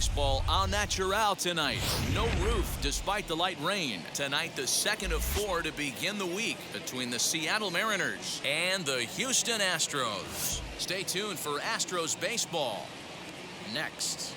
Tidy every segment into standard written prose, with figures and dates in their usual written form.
baseball au naturel tonight. No roof despite the light rain. Tonight, the second of 4 to begin the week between the Seattle Mariners and the Houston Astros. Stay tuned for Astros baseball next.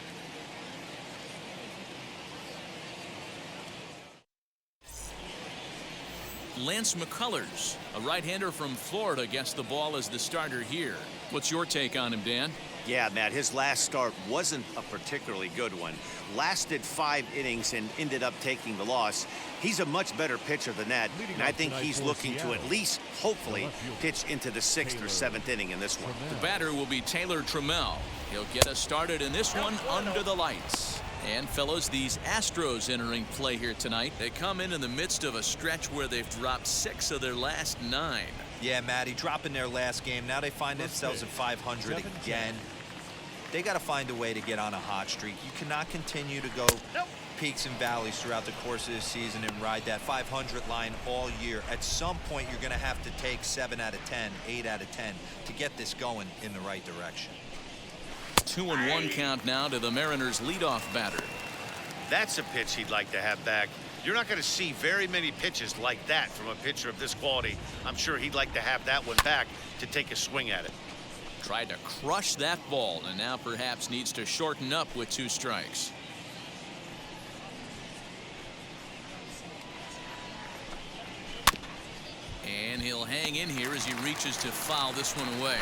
Lance McCullers, a right-hander from Florida, gets the ball as the starter here. What's your take on him, Dan? Yeah, Matt, his last start wasn't a particularly good one. Lasted 5 innings and ended up taking the loss. He's a much better pitcher than that, and I think he's looking to at least, hopefully, pitch into the 6th or 7th inning in this one. The batter will be Taylor Trammell. He'll get us started in this one under the lights. And, fellows, these Astros entering play here tonight. They come in the midst of a stretch where they've dropped 6 of their last 9. Yeah, Matty, dropping their last game. Now they find themselves at 500 again. They got to find a way to get on a hot streak. You cannot continue to go peaks and valleys throughout the course of the season and ride that 500 line all year. At some point, you're going to have to take 7 out of 10, 8 out of 10 to get this going in the right direction. 2-1 count now to the Mariners leadoff batter. That's a pitch he'd like to have back. You're not going to see very many pitches like that from a pitcher of this quality. I'm sure he'd like to have that one back to take a swing at it. Tried to crush that ball and now perhaps needs to shorten up with 2 strikes. And he'll hang in here as he reaches to foul this one away.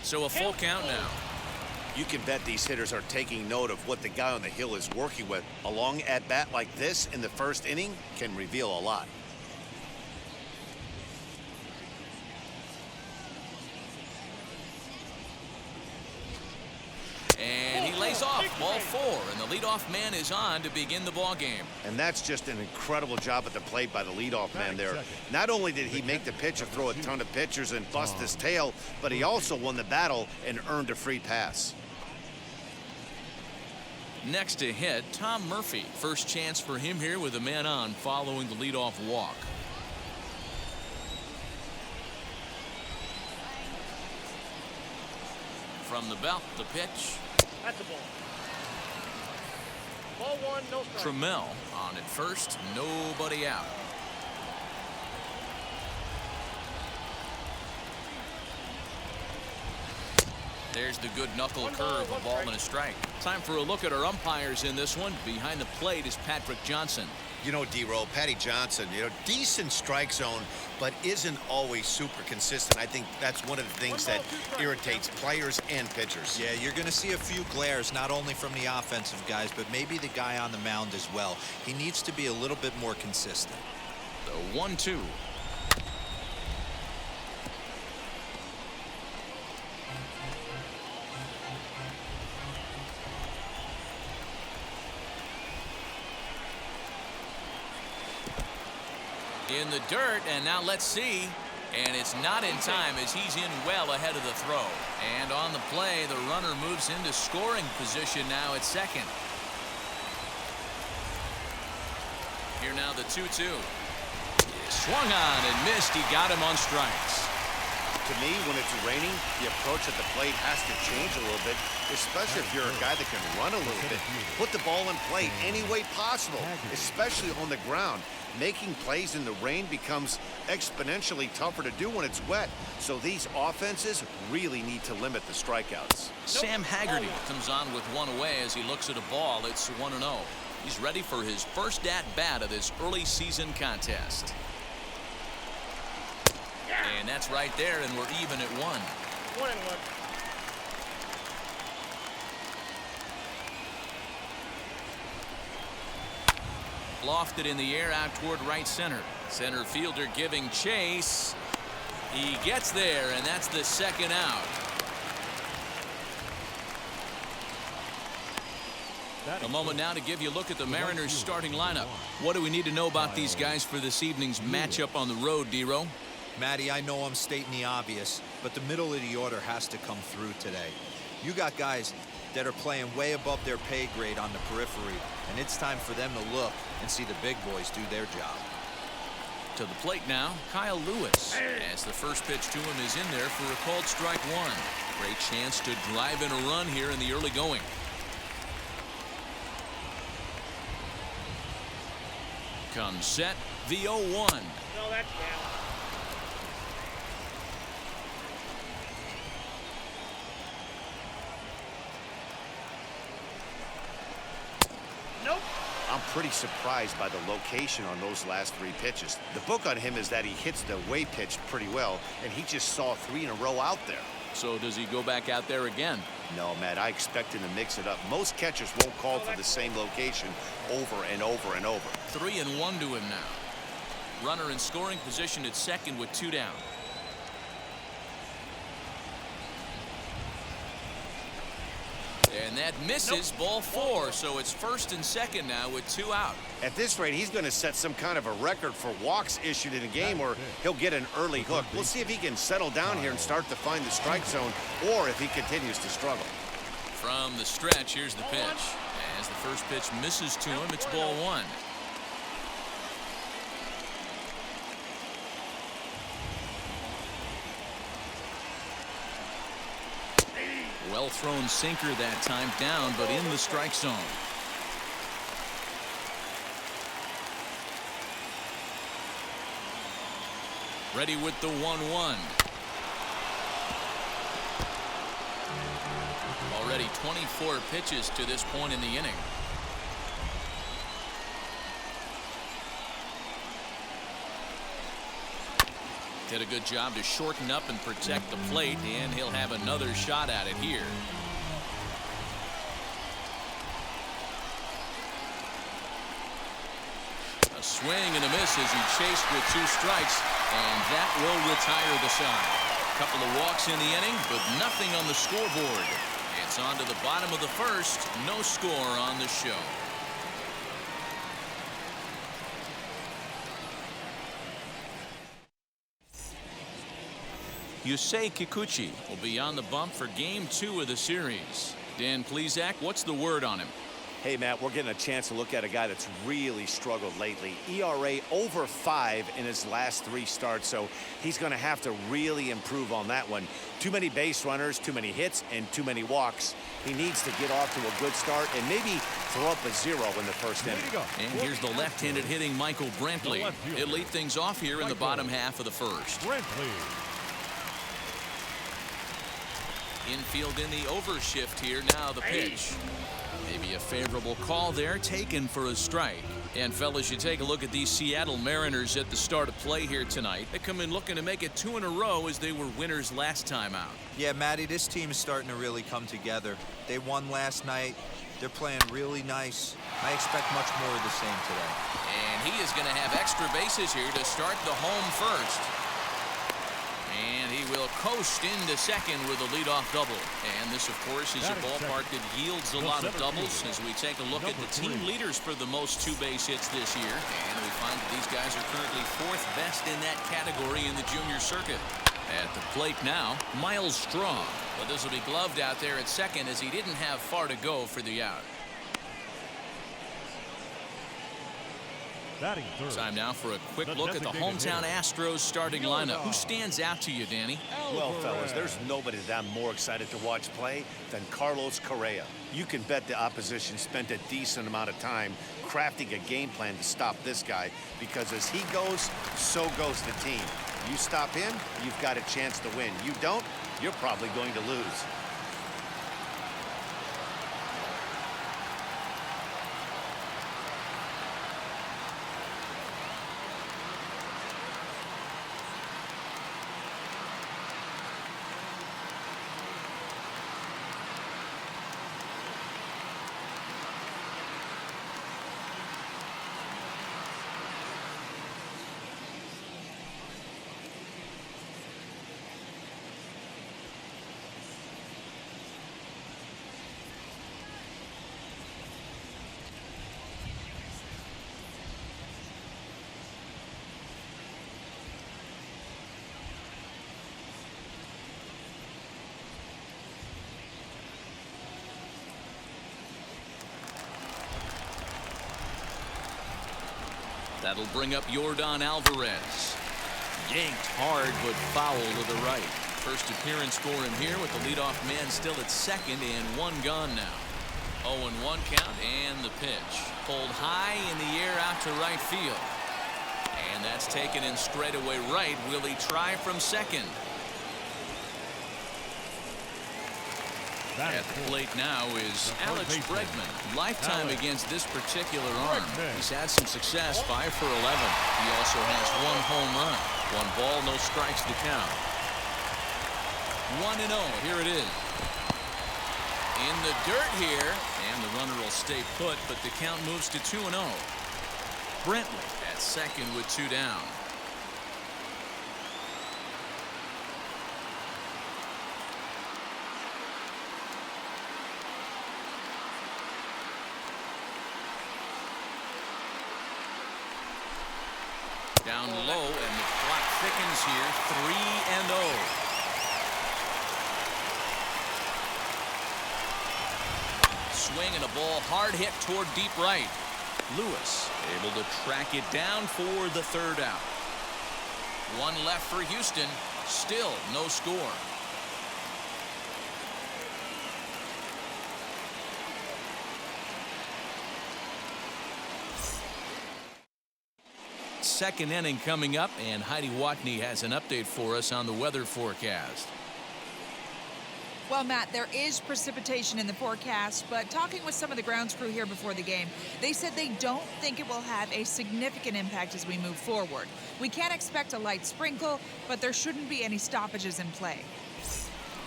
So a full count now. You can bet these hitters are taking note of what the guy on the hill is working with. A long at bat like this in the first inning can reveal a lot. And he lays off ball 4, and the leadoff man is on to begin the ball game. And that's just an incredible job at the plate by the leadoff man there. Not only did he make the pitcher throw a ton of pitchers and bust his tail, but he also won the battle and earned a free pass. Next to hit, Tom Murphy. First chance for him here with a man on following the leadoff walk. From the belt, the pitch. That's the ball. Ball 1, no strike. Trammell on at first, nobody out. There's the good knuckle curve, a ball and a strike. Time for a look at our umpires in this one. Behind the plate is Patrick Johnson. You know, D-Roll, Patty Johnson, decent strike zone, but isn't always super consistent. I think that's one of the things that irritates players and pitchers. Yeah, you're going to see a few glares, not only from the offensive guys, but maybe the guy on the mound as well. He needs to be a little bit more consistent. The 1-2. In the dirt, and now let's see. And it's not in time as he's in well ahead of the throw. And on the play, the runner moves into scoring position now at second. Here now the 2-2. Swung on and missed. He got him on strikes. To me, when it's raining, the approach at the plate has to change a little bit, especially if you're a guy that can run a little bit. Put the ball in play any way possible, especially on the ground. Making plays in the rain becomes exponentially tougher to do when it's wet. So these offenses really need to limit the strikeouts. Sam Haggerty comes on with one away as he looks at a ball. It's 1-0. He's ready for his first at-bat of this early season contest. And that's right there, and we're even at 1. 1-1. Lofted in the air out toward right center. Center fielder giving chase. He gets there, and that's the second out. A moment now to give you a look at the Mariners starting lineup. What do we need to know about these guys for this evening's matchup on the road, D-Row? Matty, I know I'm stating the obvious, but the middle of the order has to come through today. You got guys that are playing way above their pay grade on the periphery, and it's time for them to look and see the big boys do their job. To the plate now, Kyle Lewis. As the first pitch to him is in there for a called strike one. Great chance to drive in a run here in the early going. Comes set, the 0-1. No, that's down. Nope. I'm pretty surprised by the location on those last 3 pitches. The book on him is that he hits the way pitch pretty well, and he just saw 3 in a row out there. So does he go back out there again? No, Matt, I expect him to mix it up. Most catchers won't call for the same location over and over and over. 3-1 to him now. Runner in scoring position at second with 2 down. And that misses. Ball 4, so it's first and second now with 2 out. At this rate, he's going to set some kind of a record for walks issued in a game, or he'll get an early hook. We'll see if he can settle down here and start to find the strike zone, or if he continues to struggle. From the stretch, here's the pitch. As the first pitch misses to him, it's ball 1. Well thrown sinker that time, down but in the strike zone. Ready with the 1-1. Already 24 pitches to this point in the inning. Did a good job to shorten up and protect the plate, and he'll have another shot at it here. A swing and a miss as he chased with 2 strikes, and that will retire the side. Couple of walks in the inning, but nothing on the scoreboard. It's on to the bottom of the first. No score on the show. Yusei Kikuchi will be on the bump for game 2 of the series. Dan Plesac, what's the word on him? Hey, Matt, we're getting a chance to look at a guy that's really struggled lately. ERA over 5 in his last 3 starts, so he's going to have to really improve on that one. Too many base runners, too many hits, and too many walks. He needs to get off to a good start and maybe throw up a 0 in the first inning. And here's the left-handed hitting Michael Brantley. He'll lead things off here in the bottom half of the first. Infield in the overshift here. Now the pitch. Maybe a favorable call there, taken for a strike. And fellas, you take a look at these Seattle Mariners at the start of play here tonight. They come in looking to make it 2 in a row as they were winners last time out. Yeah, Matty, this team is starting to really come together. They won last night. They're playing really nice. I expect much more of the same today. And he is going to have extra bases here to start the home first. And he will coast into second with a leadoff double. And this, of course, is a ballpark that yields a lot of doubles as we take a look at the team leaders for the most 2-base hits this year. And we find that these guys are currently 4th best in that category in the junior circuit. At the plate now, Miles Straw. But this will be gloved out there at second as he didn't have far to go for the out. Time now for a quick look at the hometown Astros starting lineup. Who stands out to you, Danny? Well, fellas, there's nobody that I'm more excited to watch play than Carlos Correa. You can bet the opposition spent a decent amount of time crafting a game plan to stop this guy, because as he goes, so goes the team. You stop him, you've got a chance to win. You don't, you're probably going to lose. That'll bring up Yordan Alvarez. Yanked hard, but foul to the right. First appearance for him here with the leadoff man still at second and one gone now. 0-1 count and the pitch. Pulled high in the air out to right field. And that's taken in straightaway right. Will he try from second? At the plate now is Alex Bregman. Lifetime against this particular arm. He's had some success, 5 for 11. He also has 1 home run. 1 ball, no strikes to count. 1-0. Here it is. In the dirt here, and the runner will stay put, but the count moves to 2-0. Brentley at second with 2 down. Down low, and the clock thickens here. 3-0. Swing and a ball hard hit toward deep right. Lewis able to track it down for the 3rd out. 1 left for Houston. Still no score. Second inning coming up, and Heidi Watney has an update for us on the weather forecast. Well, Matt, there is precipitation in the forecast, but talking with some of the grounds crew here before the game, they said they don't think it will have a significant impact as we move forward. We can't expect a light sprinkle, but there shouldn't be any stoppages in play.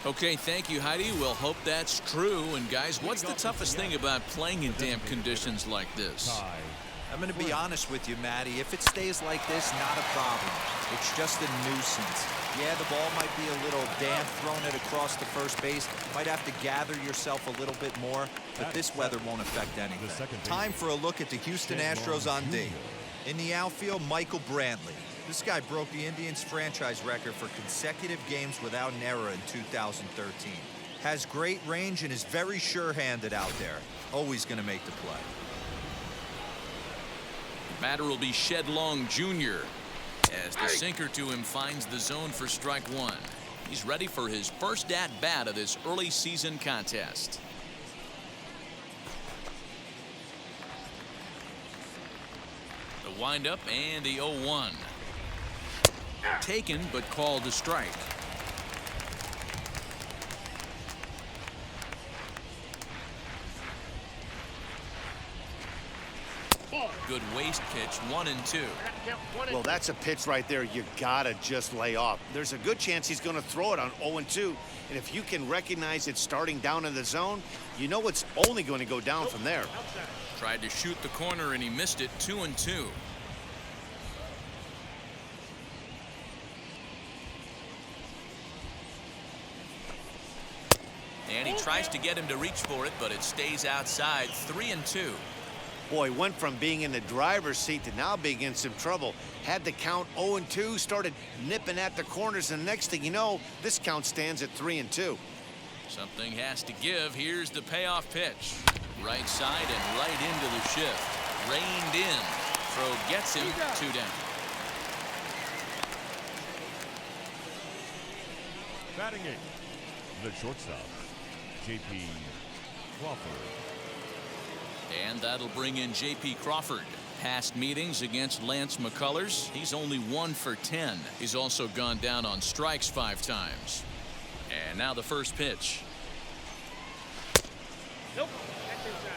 Okay, thank you, Heidi. We'll hope that's true. And guys, what's the toughest thing about playing in damp conditions like this? I'm going to be honest with you, Matty. If it stays like this, not a problem. It's just a nuisance. Yeah, the ball might be a little damp, throwing it across the first base. Might have to gather yourself a little bit more, but this weather won't affect anything. Time for a look at the Houston Astros on D. In the outfield, Michael Brantley. This guy broke the Indians franchise record for consecutive games without an error in 2013. Has great range and is very sure-handed out there. Always going to make the play. Batter will be Shed Long Jr. as the sinker to him finds the zone for strike 1. He's ready for his first at-bat of this early season contest. The windup and the 0-1. Taken but called to strike. Good waist pitch, 1-2. Well, that's a pitch right there you gotta just lay off. There's a good chance he's going to throw it on 0-2, and if you can recognize it starting down in the zone, you know it's only going to go down from there. Tried to shoot the corner and he missed it. 2-2. And he tries to get him to reach for it, but it stays outside. 3-2. Boy, went from being in the driver's seat to now being in some trouble. Had the count 0-2, started nipping at the corners, and next thing you know, this count stands at 3-2. Something has to give. Here's the payoff pitch. Right side and right into the shift. Reined in. Throw gets him. 2 down. Batting 8, the shortstop, J.P. Crawford. And that'll bring in J.P. Crawford. Past meetings against Lance McCullers, he's only 1 for 10. He's also gone down on strikes 5 times. And now the first pitch. Nope. That's inside.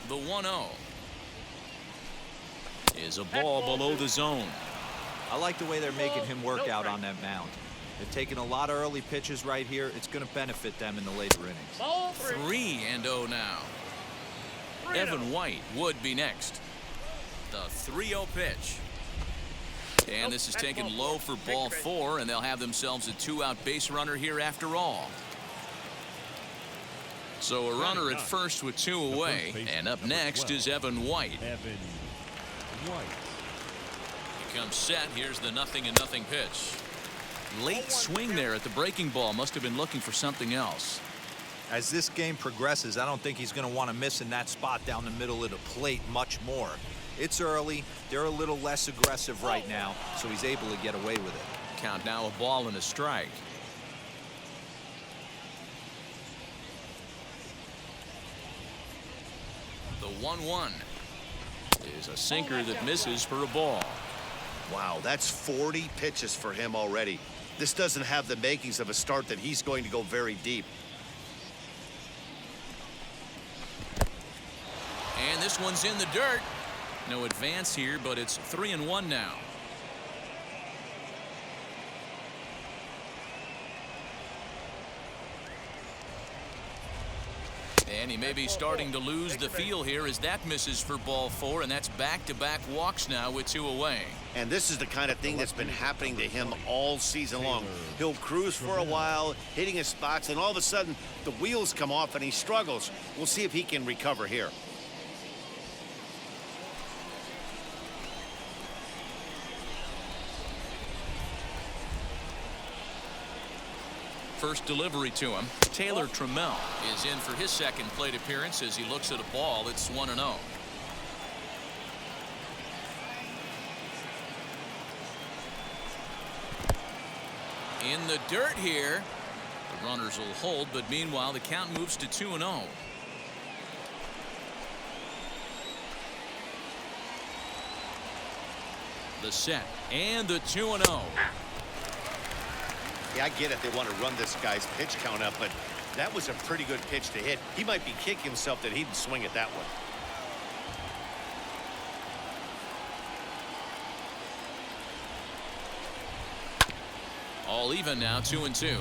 The 1-0 is a ball below the zone. I like the way they're making him work out on that mound. They're taking a lot of early pitches right here. It's going to benefit them in the later innings. Ball 3-0 now. Evan White would be next. The 3-0 pitch. And this is taken low for ball 4, and they'll have themselves a 2-out base runner here after all. So a runner at first with 2 away. And up next is Evan White. Evan White. He comes set. Here's the 0-0 pitch. Late swing there at the breaking ball. Must have been looking for something else. As this game progresses, I don't think he's going to want to miss in that spot down the middle of the plate much more. It's early. They're a little less aggressive right now, so he's able to get away with it. Count now, a ball and a strike. The 1-1 is a sinker that misses for a ball. Wow, that's 40 pitches for him already. This doesn't have the makings of a start that he's going to go very deep. And this one's in the dirt. No advance here, but it's 3-1 now. And he may be starting to lose the feel here as that misses for ball 4, and that's back-to-back walks now with 2 away. And this is the kind of thing that's been happening to him all season long. He'll cruise for a while, hitting his spots, and all of a sudden the wheels come off and he struggles. We'll see if he can recover here. First delivery to him. Taylor Trammell is in for his second plate appearance as he looks at a ball that's 1-0. In the dirt here. The runners will hold, but meanwhile the count moves to 2-0. The set and the 2-0. Yeah, I get it. They want to run this guy's pitch count up, but that was a pretty good pitch to hit. He might be kicking himself that he didn't swing at that one. All even now, 2-2.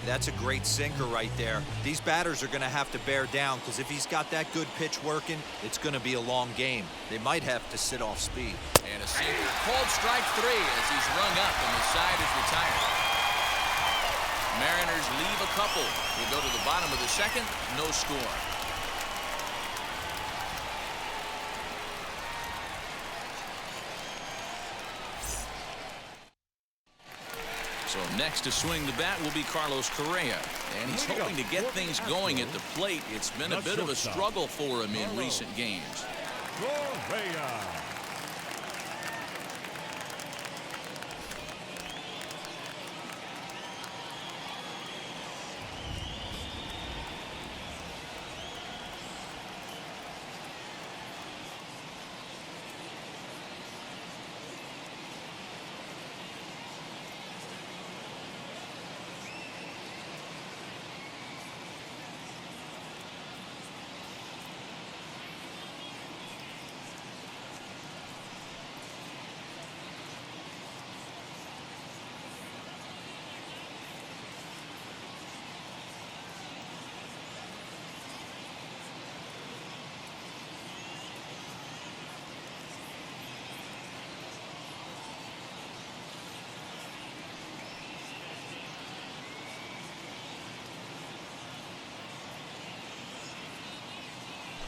That's a great sinker right there. These batters are going to have to bear down because if he's got that good pitch working, it's going to be a long game. They might have to sit off speed. And a sinker, called strike 3 as he's rung up and the side is retired. Mariners leave a couple. We'll go to the bottom of the second. No score. So next to swing the bat will be Carlos Correa. And he's hoping to get things going at the plate. It's been a bit of a struggle for him in recent games. Correa.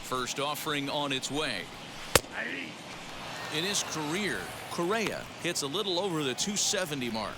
First offering on its way. In his career, Correa hits a little over the 270 mark.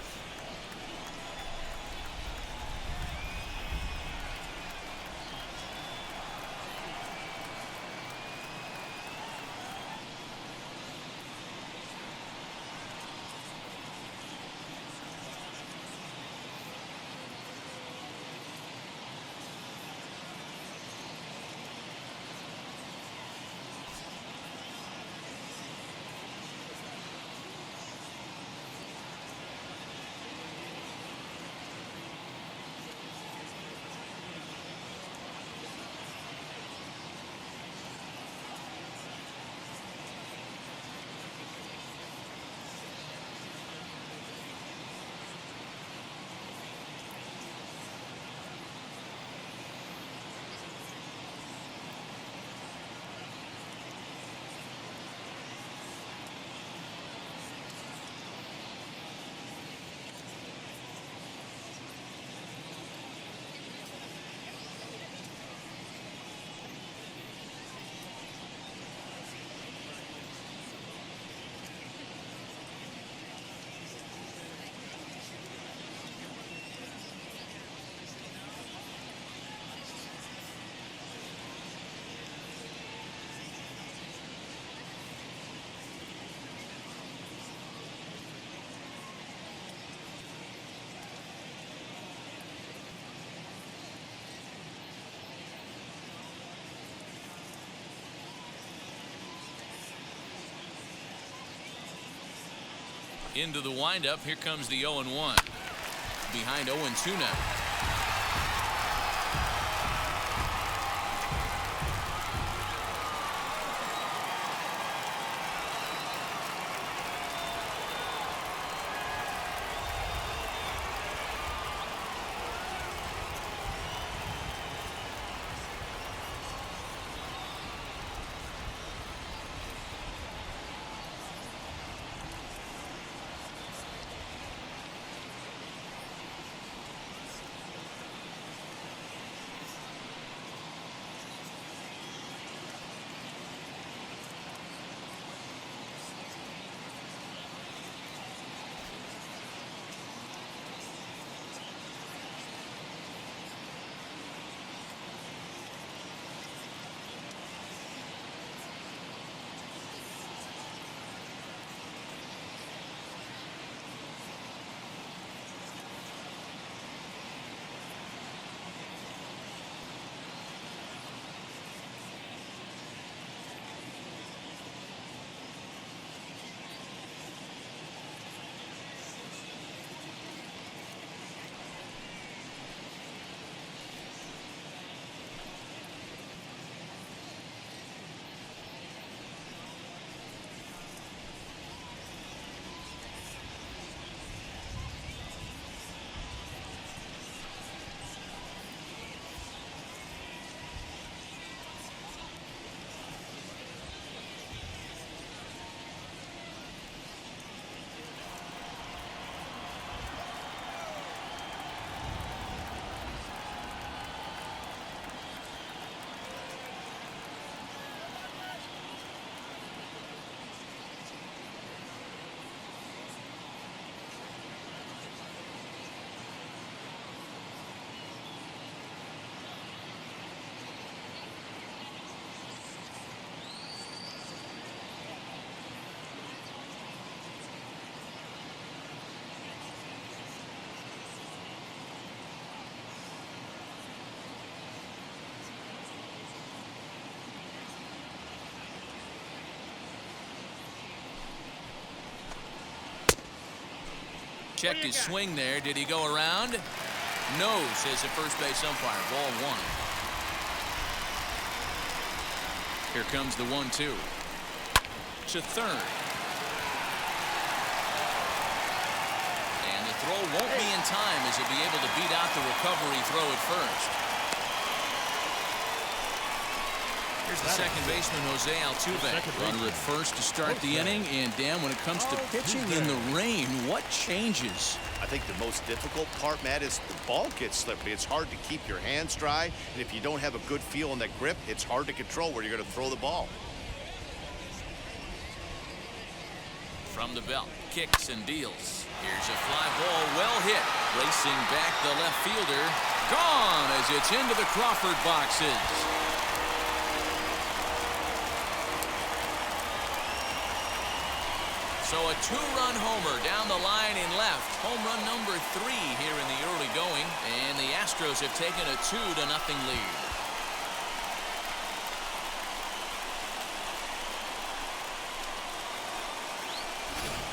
Into the windup, here comes the 0-1. Behind 0-2 now. Checked his swing there. Did he go around? No, says the first base umpire. Ball one. Here comes the 1-2. To third. And the throw won't be in time as he'll be able to beat out the recovery throw at first. Here's the second baseman, Jose Altuve. Runner at first to start the inning. And Dan, when it comes to pitching in the rain, what changes? I think the most difficult part, Matt, is the ball gets slippery. It's hard to keep your hands dry. And if you don't have a good feel on that grip, it's hard to control where you're going to throw the ball. From the belt, kicks and deals. Here's a fly ball, well hit. Racing back the left fielder. Gone as it's into the Crawford boxes. So a two-run homer down the line in left. Home run number 3 here in the early going. And the Astros have taken a 2-0 lead.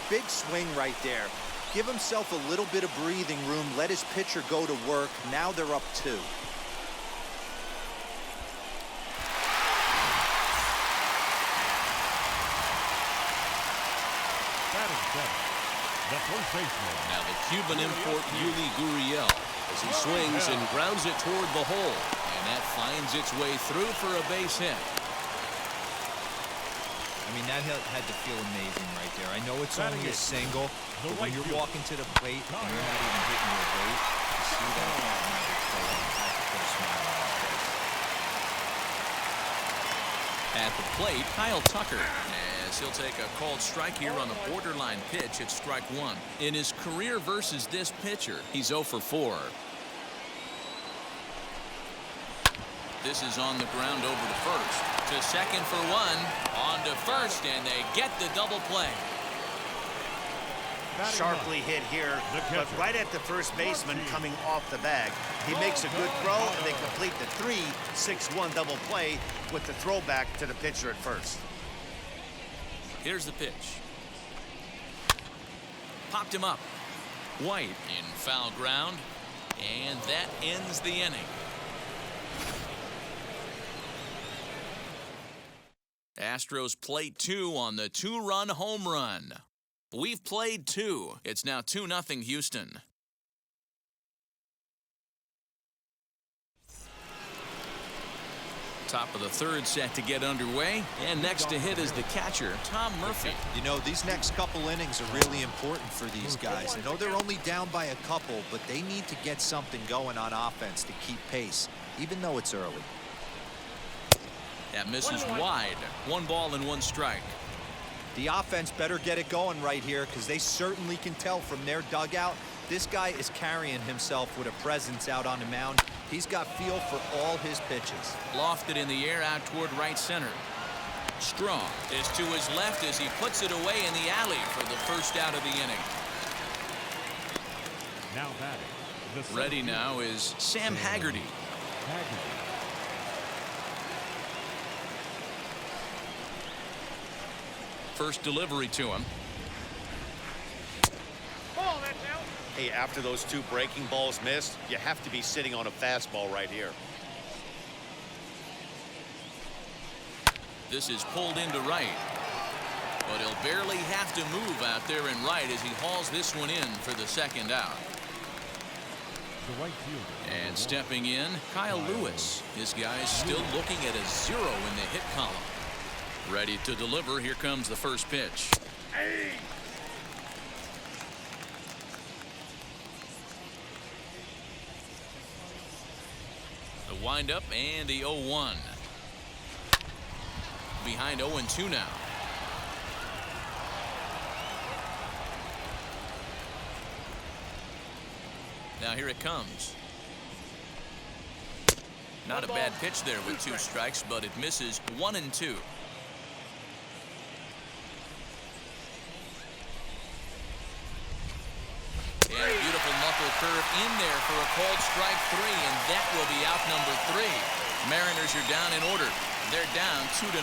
Big swing right there. Give himself a little bit of breathing room. Let his pitcher go to work. Now they're up 2. The first baseman. Now the Cuban import Yuli Gurriel as he swings and grounds it toward the hole. And that finds its way through for a base hit. I mean, that had to feel amazing right there. I know it's only a single, but when you're walking to the plate and you're not even hitting your weight, to see that magic play, you have to put a smile on his face. At the plate, Kyle Tucker, as he'll take a called strike here on a borderline pitch at strike 1. In his career versus this pitcher, he's 0 for 4. This is on the ground over to first. To second for 1. On to first, and they get the double play. Sharply hit here, but right at the first baseman coming off the bag. He makes a good throw, and they complete the 3-6-1 double play with the throwback to the pitcher at first. Here's the pitch. Popped him up. White in foul ground. And that ends the inning. Astros plate 2 on the 2-run home run. We've played 2. It's now 2-0 Houston. Top of the third set to get underway, and next to hit is the catcher, Tom Murphy. You know, these next couple innings are really important for these guys. I know they're only down by a couple, but they need to get something going on offense to keep pace, even though it's early. That misses wide. 1 ball and 1 strike. The offense better get it going right here, because they certainly can tell from their dugout this guy is carrying himself with a presence out on the mound. He's got feel for all his pitches. Lofted in the air out toward right center. Strong is to his left as he puts it away in the alley for the first out of the inning. Now batting. Ready now is Sam Haggerty. First delivery to him. Ball, that's out. Hey, after those 2 breaking balls missed, you have to be sitting on a fastball right here. This is pulled into right. But he'll barely have to move out there in right as he hauls this one in for the second out. The right fielder. And stepping in, Kyle Lewis. This guy's still looking at a 0 in the hit column. Ready to deliver. Here comes the first pitch. Hey. The windup and the 0-1. Behind 0-2 now. Now here it comes. Not a bad pitch there with 2 strikes, but it misses 1-2. And a beautiful knuckle curve in there for a called strike 3, and that will be out number 3. Mariners are down in order. They're down 2-0.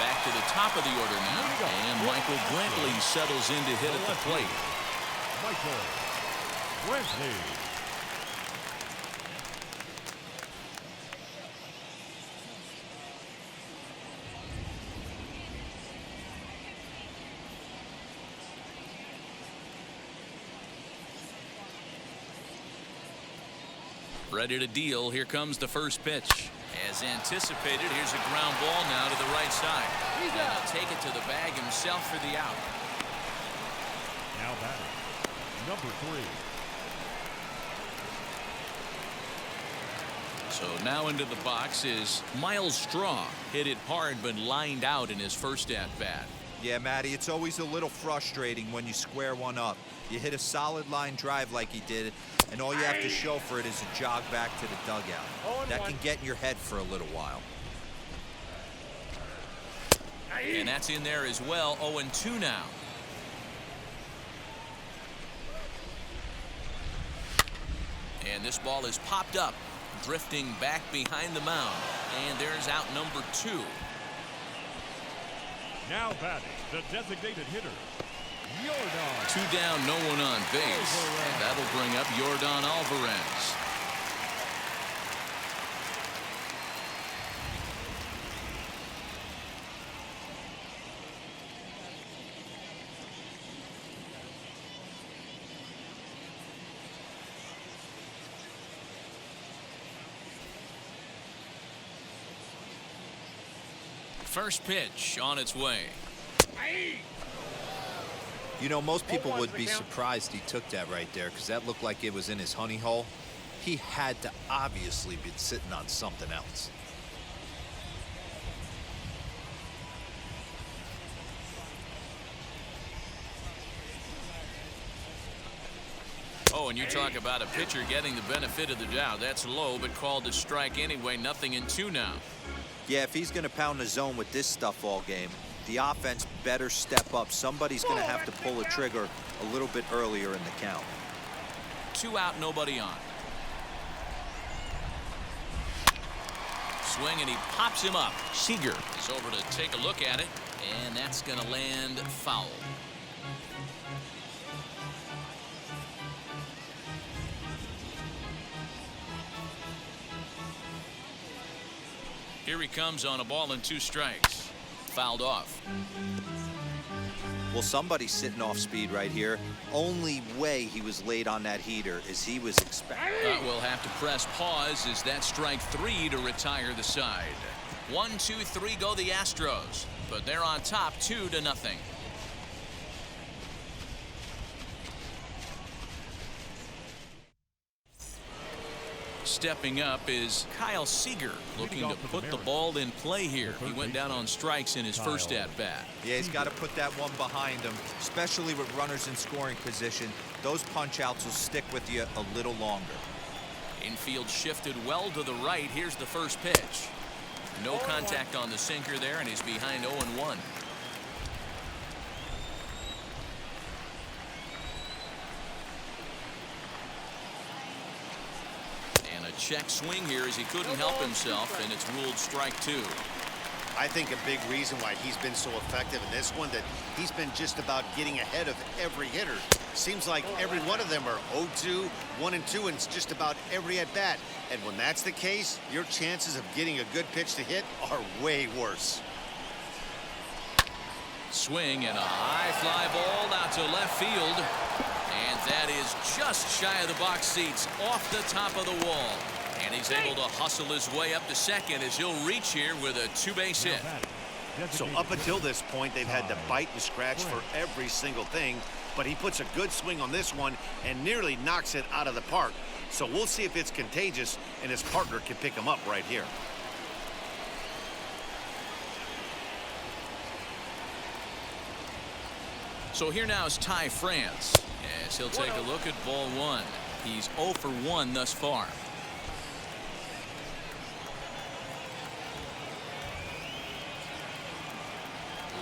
Back to the top of the order now, and Michael Brantley settles in to hit at the plate. Michael Brantley. Ready to deal. Here comes the first pitch. As anticipated, here's a ground ball now to the right side. And he'll take it to the bag himself for the out. Now batting. Number 3. So now into the box is Miles Straw. Hit it hard but lined out in his first at-bat. Yeah, Matty, it's always a little frustrating when you square one up. You hit a solid line drive like he did, and all you have to show for it is a jog back to the dugout. That can get in your head for a little while. And that's in there as well. 0-2 now. And this ball is popped up, drifting back behind the mound. And there's out number 2. Now batting, the designated hitter, Yordan. 2 down, no one on base. And that'll bring up Yordan Alvarez. First pitch on its way. You know, most people would be surprised he took that right there, because that looked like it was in his honey hole. He had to obviously be sitting on something else. Oh, and you talk about a pitcher getting the benefit of the doubt. That's low, but called a strike anyway. 0-2 now. Yeah, if he's going to pound the zone with this stuff all game, the offense better step up. Somebody's going to have to pull a trigger a little bit earlier in the count. 2 out, nobody on. swing, and he pops him up. Seager is over to take a look at it, and that's going to land foul. Here he comes on a ball and 2 strikes. Fouled off. Well, somebody's sitting off speed right here. Only way he was late on that heater is he was expecting. We'll have to press pause as that strike 3 to retire the side. 1, 2, 3 go the Astros, but they're on top 2-0. Stepping up is Kyle Seager, looking to put the ball in play here. He went down on strikes in his first at-bat. Yeah, he's got to put that one behind him, especially with runners in scoring position. Those punch-outs will stick with you a little longer. Infield shifted well to the right. Here's the first pitch. No contact on the sinker there, and he's behind 0-1. Check swing here as he couldn't help himself, and it's ruled strike 2. I think a big reason why he's been so effective in this one, that he's been just about getting ahead of every hitter. Seems like every one of them are 0-2, 1-2, and it's just about every at-bat. And when that's the case, your chances of getting a good pitch to hit are way worse. Swing and a high fly ball out to left field. And that is just shy of the box seats, off the top of the wall. And he's able to hustle his way up to second as he'll reach here with a 2-base hit. So up until this point, they've had to bite and scratch for every single thing, but he puts a good swing on this one and nearly knocks it out of the park. So we'll see if it's contagious and his partner can pick him up right here. So here now is Ty France, as he'll take a look at ball 1. He's 0 for 1 thus far.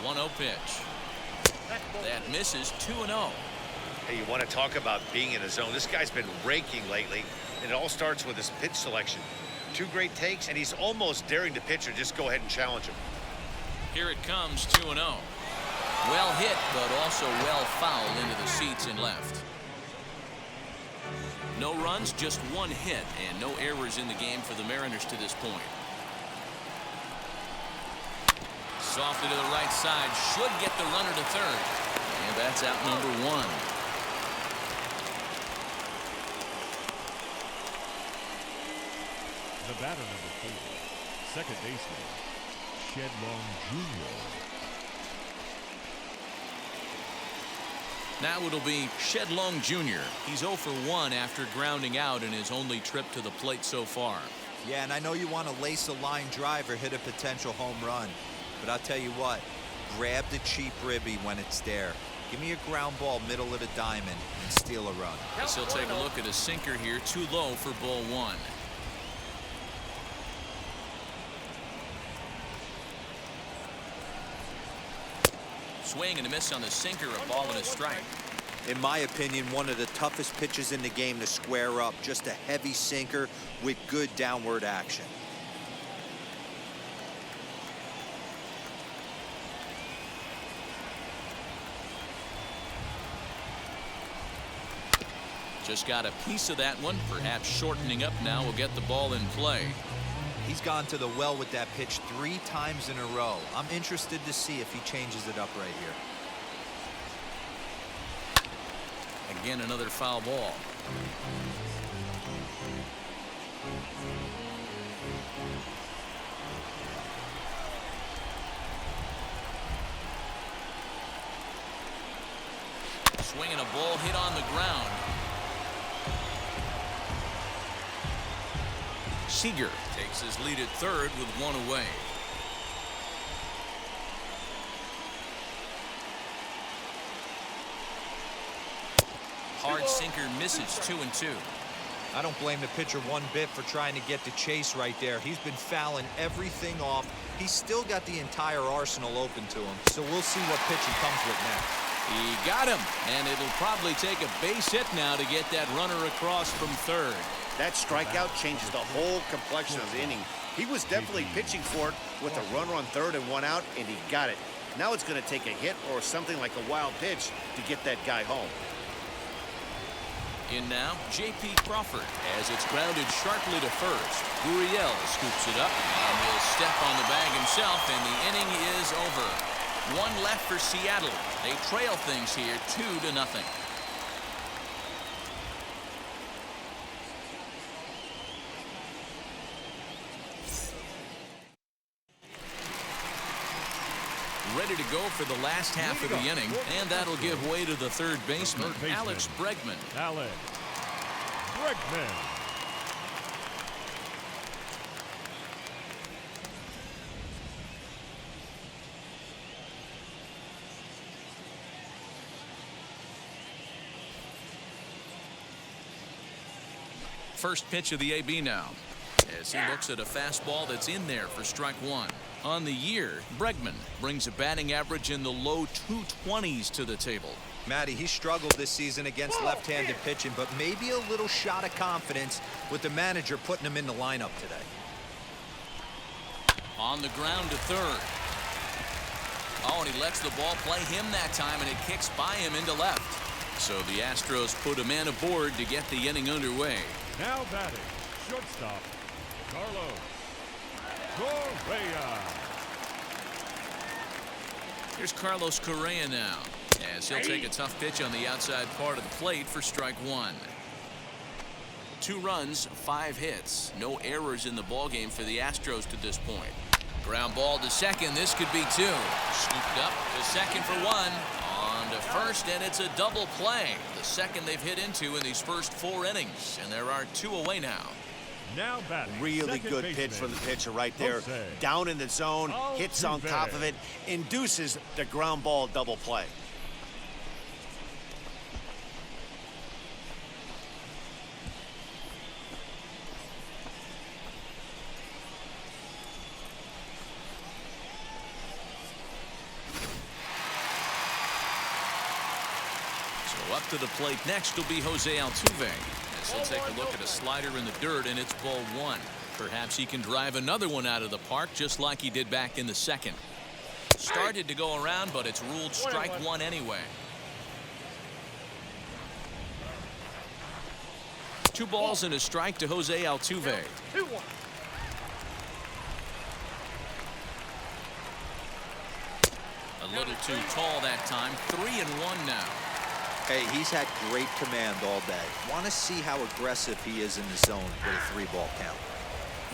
1-0 pitch. That misses. 2-0. Hey, you want to talk about being in a zone? This guy's been raking lately, and it all starts with his pitch selection. 2 great takes, and he's almost daring the pitcher just go ahead and challenge him. Here it comes, 2-0. Well hit, but also well fouled into the seats and left. No runs, just 1 hit, and no errors in the game for the Mariners to this point. Softly to the right side, should get the runner to third. And that's out number 1. The batter, number 4, second baseman, Shedlong Jr. Now it'll be Shedlong Jr. He's 0 for 1 after grounding out in his only trip to the plate so far. Yeah, and I know you want to lace a line drive or hit a potential home run, but I'll tell you what, grab the cheap ribby when it's there. Give me a ground ball middle of the diamond and steal a run. He'll take a look at a sinker here, too low for ball 1. Swing and a miss on the sinker, a ball and a strike. In my opinion, one of the toughest pitches in the game to square up. Just a heavy sinker with good downward action. Just got a piece of that one, perhaps shortening up now will get the ball in play. He's gone to the well with that pitch 3 times in a row. I'm interested to see if he changes it up right here. Again, another foul ball. Swinging a ball hit on the ground. Seager takes his lead at third with 1 away. Hard sinker misses. 2-2. I don't blame the pitcher one bit for trying to get the chase right there. He's been fouling everything off. He's still got the entire arsenal open to him, so we'll see what pitch he comes with next. He got him, and it'll probably take a base hit now to get that runner across from third. That strikeout changes the whole complexion of the inning. He was definitely pitching for it with a runner on third and one out, and he got it. Now it's going to take a hit or something like a wild pitch to get that guy home. In now, J.P. Crawford as it's grounded sharply to first. Gurriel scoops it up and will step on the bag himself, and the inning is over. One left for Seattle. They trail things here 2-0. Ready to go for the last half of the inning, and that'll give way to the third baseman, Alex Bregman. Alex Bregman. First pitch of the AB now, as he looks at a fastball that's in there for strike one. On the year, Bregman brings a batting average in the low 220s to the table. Matty, he struggled this season against left-handed pitching, but maybe a little shot of confidence with the manager putting him in the lineup today. On the ground to third. Oh, and he lets the ball play him that time, and it kicks by him into left. So the Astros put a man aboard to get the inning underway. Now batting, shortstop, Carlos Correa. Here's Carlos Correa now, as he'll take a tough pitch on the outside part of the plate for strike one. 2 runs, 5 hits. No errors in the ballgame for the Astros to this point. Ground ball to second. This could be 2. Scooped up to second for 1. On to first, and it's a double play. The second they've hit into in these first 4 innings, and there are 2 away now. Now batting, Really good pitch from the pitcher right there. Down in the zone, hits on top of it, induces the ground ball double play. So up to the plate next will be Jose Altuve. He'll take a look at a slider in the dirt, and it's ball 1. Perhaps he can drive another one out of the park just like he did back in the second. Started to go around, but it's ruled strike 1 anyway. 2 balls and a strike to Jose Altuve. 2-1. A little too tall that time. 3-1 now. Hey, he's had great command all day. Want to see how aggressive he is in the zone with a 3-ball count.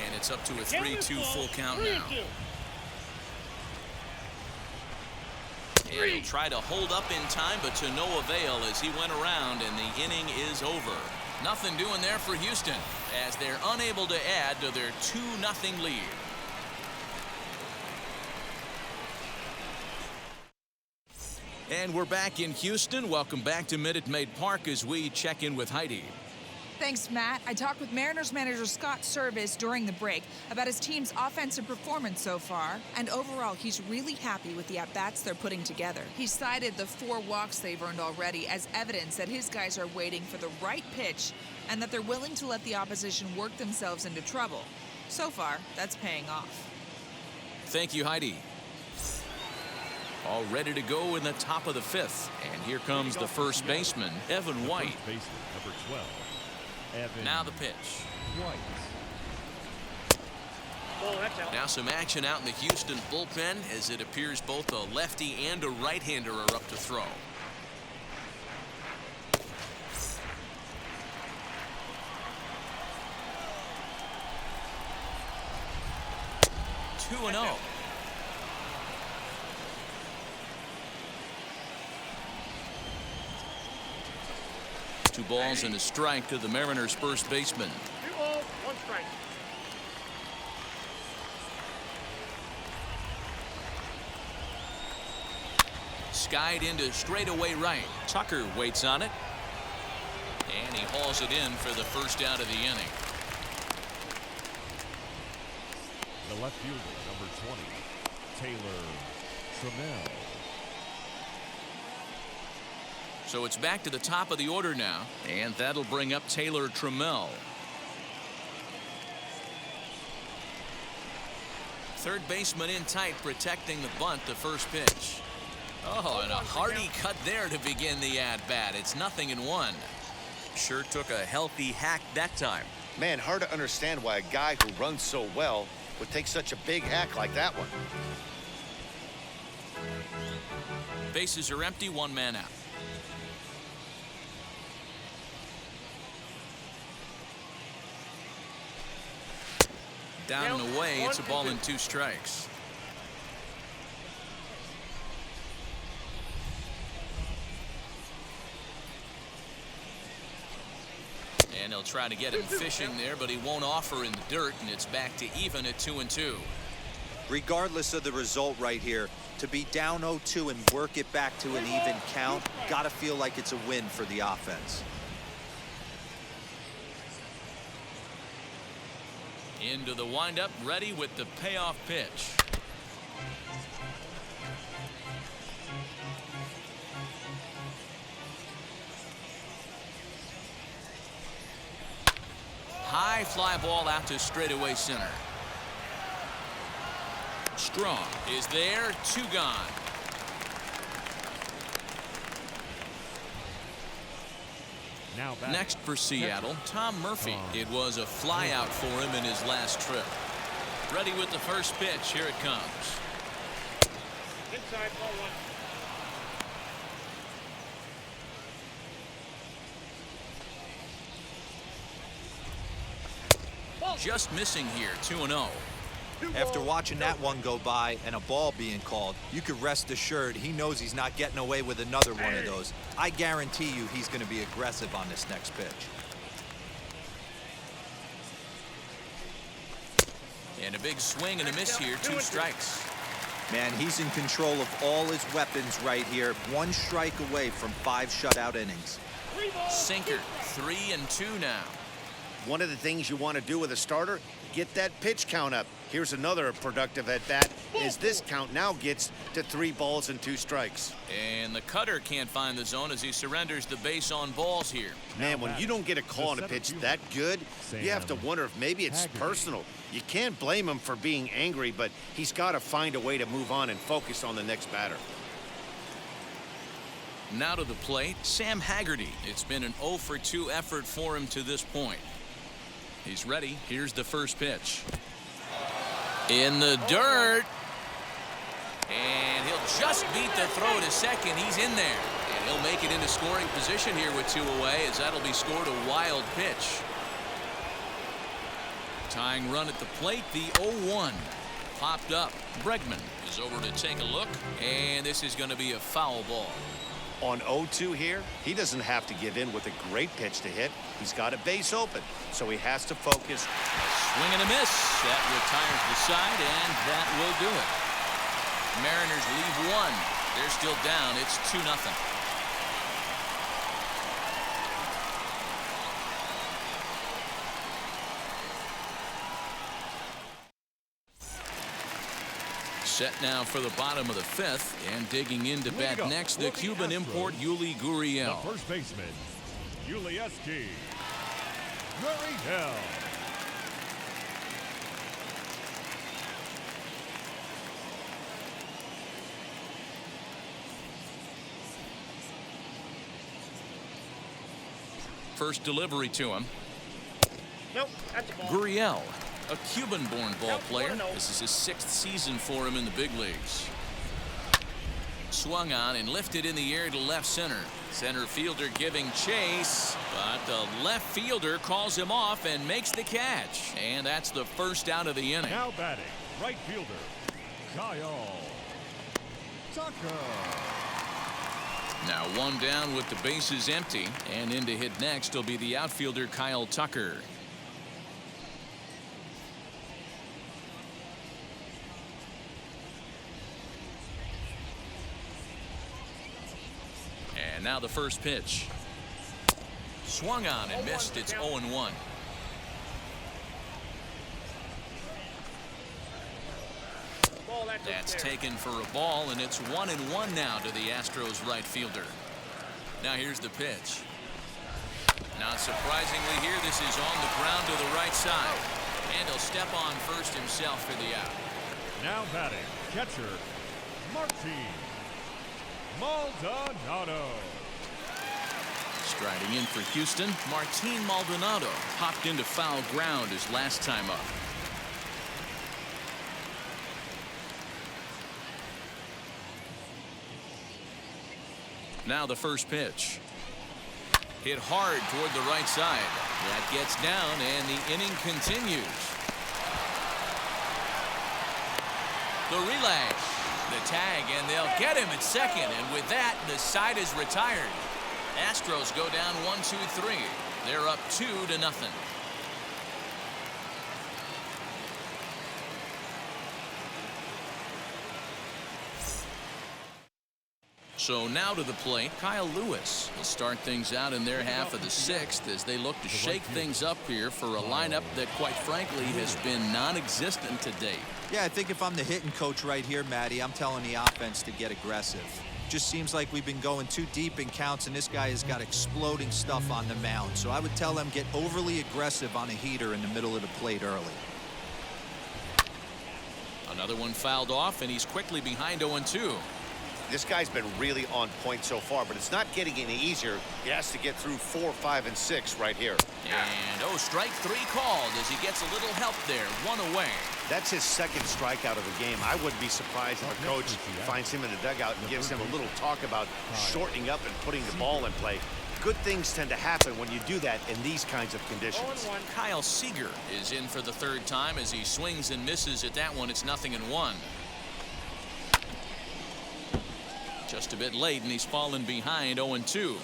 And it's up to a 3-2 full count now. And he'll try to hold up in time, but to no avail as he went around, and the inning is over. Nothing doing there for Houston as they're unable to add to their 2-0 lead. And we're back in Houston. Welcome back to Minute Maid Park as we check in with Heidi. Thanks, Matt. I talked with Mariners manager Scott Service during the break about his team's offensive performance so far, and overall, he's really happy with the at-bats they're putting together. He cited the 4 walks they've earned already as evidence that his guys are waiting for the right pitch and that they're willing to let the opposition work themselves into trouble. So far, that's paying off. Thank you, Heidi. All ready to go in the top of the 5th. And here comes the first baseman, Evan White. First baseman, number 12. Evan Now the pitch. White. Oh, that's out. Now some action out in the Houston bullpen as it appears both a lefty and a right-hander are up to throw. Two and 0. Two balls and a strike to the Mariners' first baseman. 2-0, 1 strike. Skied into straightaway right. Tucker waits on it. And he hauls it in for the first out of the inning. The left fielder, number 20, Taylor Trammell. So it's back to the top of the order now, and that'll bring up Taylor Trammell. third baseman in tight, protecting the bunt the first pitch. Oh, and a hearty cut there to begin the at-bat. It's 0-1. Sure took a healthy hack that time. Man, hard to understand why a guy who runs so well would take such a big hack like that one. Bases are empty, one man out. Down and away, it's a ball and 2 strikes. And he'll try to get him fishing there, but he won't offer in the dirt, and it's back to even at 2-2. Regardless of the result right here, to be down 0-2 and work it back to an even count, gotta feel like it's a win for the offense. Into the windup, ready with the payoff pitch. High fly ball out to straightaway center. Strong is there, 2 gone. Now back. Next for Seattle, Tom Murphy. It was a fly out for him in his last trip. Ready with the first pitch. Here it comes. Inside, ball 1. Just missing here, 2-0. After watching that one go by and a ball being called, you could rest assured he knows he's not getting away with another one of those. I guarantee you he's going to be aggressive on this next pitch. And a big swing and a miss here, 2 strikes. Man, he's in control of all his weapons right here. 1 strike away from 5 shutout innings. Sinker, 3-2 now. One of the things you want to do with a starter, get that pitch count up. Here's another productive at bat, as this count now gets to 3 balls and 2 strikes. And the cutter can't find the zone as he surrenders the base on balls here. Man, when you don't get a call on a pitch that good, you have to wonder if maybe it's personal. You can't blame him for being angry, but he's got to find a way to move on and focus on the next batter. Now to the plate, Sam Haggerty. It's been an 0-for-2 effort for him to this point. He's ready. Here's the first pitch. In the dirt. And he'll just beat the throw to second. He's in there. And he'll make it into scoring position here with 2 away, as that'll be scored a wild pitch. Tying run at the plate, the 0-1. Popped up. Bregman is over to take a look. And this is going to be a foul ball. On 0-2 here, he doesn't have to give in with a great pitch to hit. He's got a base open, so he has to focus. Swing and a miss. That retires the side, and that will do it. Mariners leave 1. They're still down. It's 2-0. Set now for the bottom of the 5th, and digging in to bat next, the Cuban import Yuli Gurriel. The first baseman, Yulieski Gurriel. First delivery to him. Nope, that's a ball. Gurriel, a Cuban-born ball player. This is his 6th season for him in the big leagues. Swung on and lifted in the air to left center. Center fielder giving chase, but the left fielder calls him off and makes the catch. And that's the first out of the inning. Now batting, right fielder, Kyle Tucker. Now 1 down with the bases empty, and in to hit next will be the outfielder Kyle Tucker. And now the first pitch. Swung on and missed. It's 0-1. That's taken for a ball, and it's 1-1 now to the Astros right fielder. Now here's the pitch. Not surprisingly here, this is on the ground to the right side. And he'll step on first himself for the out. Now batting, catcher, Martin Maldonado. Striding in for Houston, Martin Maldonado hopped into foul ground his last time up. Now the first pitch. Hit hard toward the right side. That gets down, and the inning continues. The relay. The tag, and they'll get him at second. And with that, the side is retired. Astros go down 1-2-3. They're up 2-0. So now to the plate, Kyle Lewis will start things out in their half of the sixth as they look to shake things up here for a lineup that, quite frankly, has been non-existent to date. Yeah, I think if I'm the hitting coach right here, Matty, I'm telling the offense to get aggressive. Just seems like we've been going too deep in counts, and this guy has got exploding stuff on the mound. So I would tell them get overly aggressive on a heater in the middle of the plate early. Another one fouled off, and he's quickly behind 0-2. This guy's been really on point so far, but it's not getting any easier. He has to get through 4, 5, and 6 right here. And strike 3 called as he gets a little help there. 1 away. That's his second strikeout of the game. I wouldn't be surprised if a coach finds him in the dugout and gives him a little talk about shortening up and putting the ball in play. Good things tend to happen when you do that in these kinds of conditions. Kyle Seager is in for the third time as he swings and misses at that one. It's 0-1. Just a bit late, and he's fallen behind 0-2.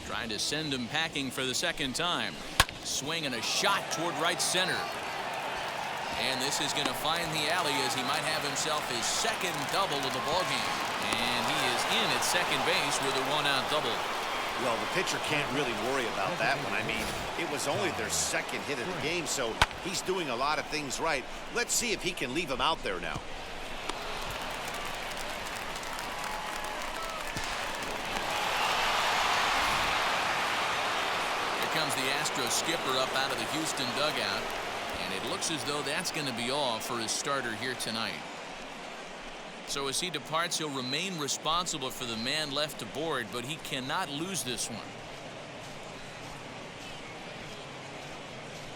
Trying to send him packing for the second time. Swing and a shot toward right center. And this is going to find the alley as he might have himself his second double of the ballgame. And he is in at second base with a 1-out double. Well, the pitcher can't really worry about that one. I mean, it was only their second hit of the game, so he's doing a lot of things right. Let's see if he can leave him out there now. Here comes the Astros skipper up out of the Houston dugout, and it looks as though that's going to be all for his starter here tonight. So as he departs, he'll remain responsible for the man left aboard, but he cannot lose this one.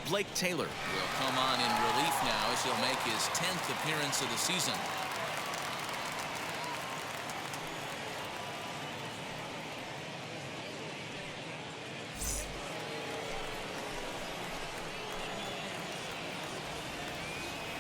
Blake Taylor will come on in relief now as he'll make his 10th appearance of the season.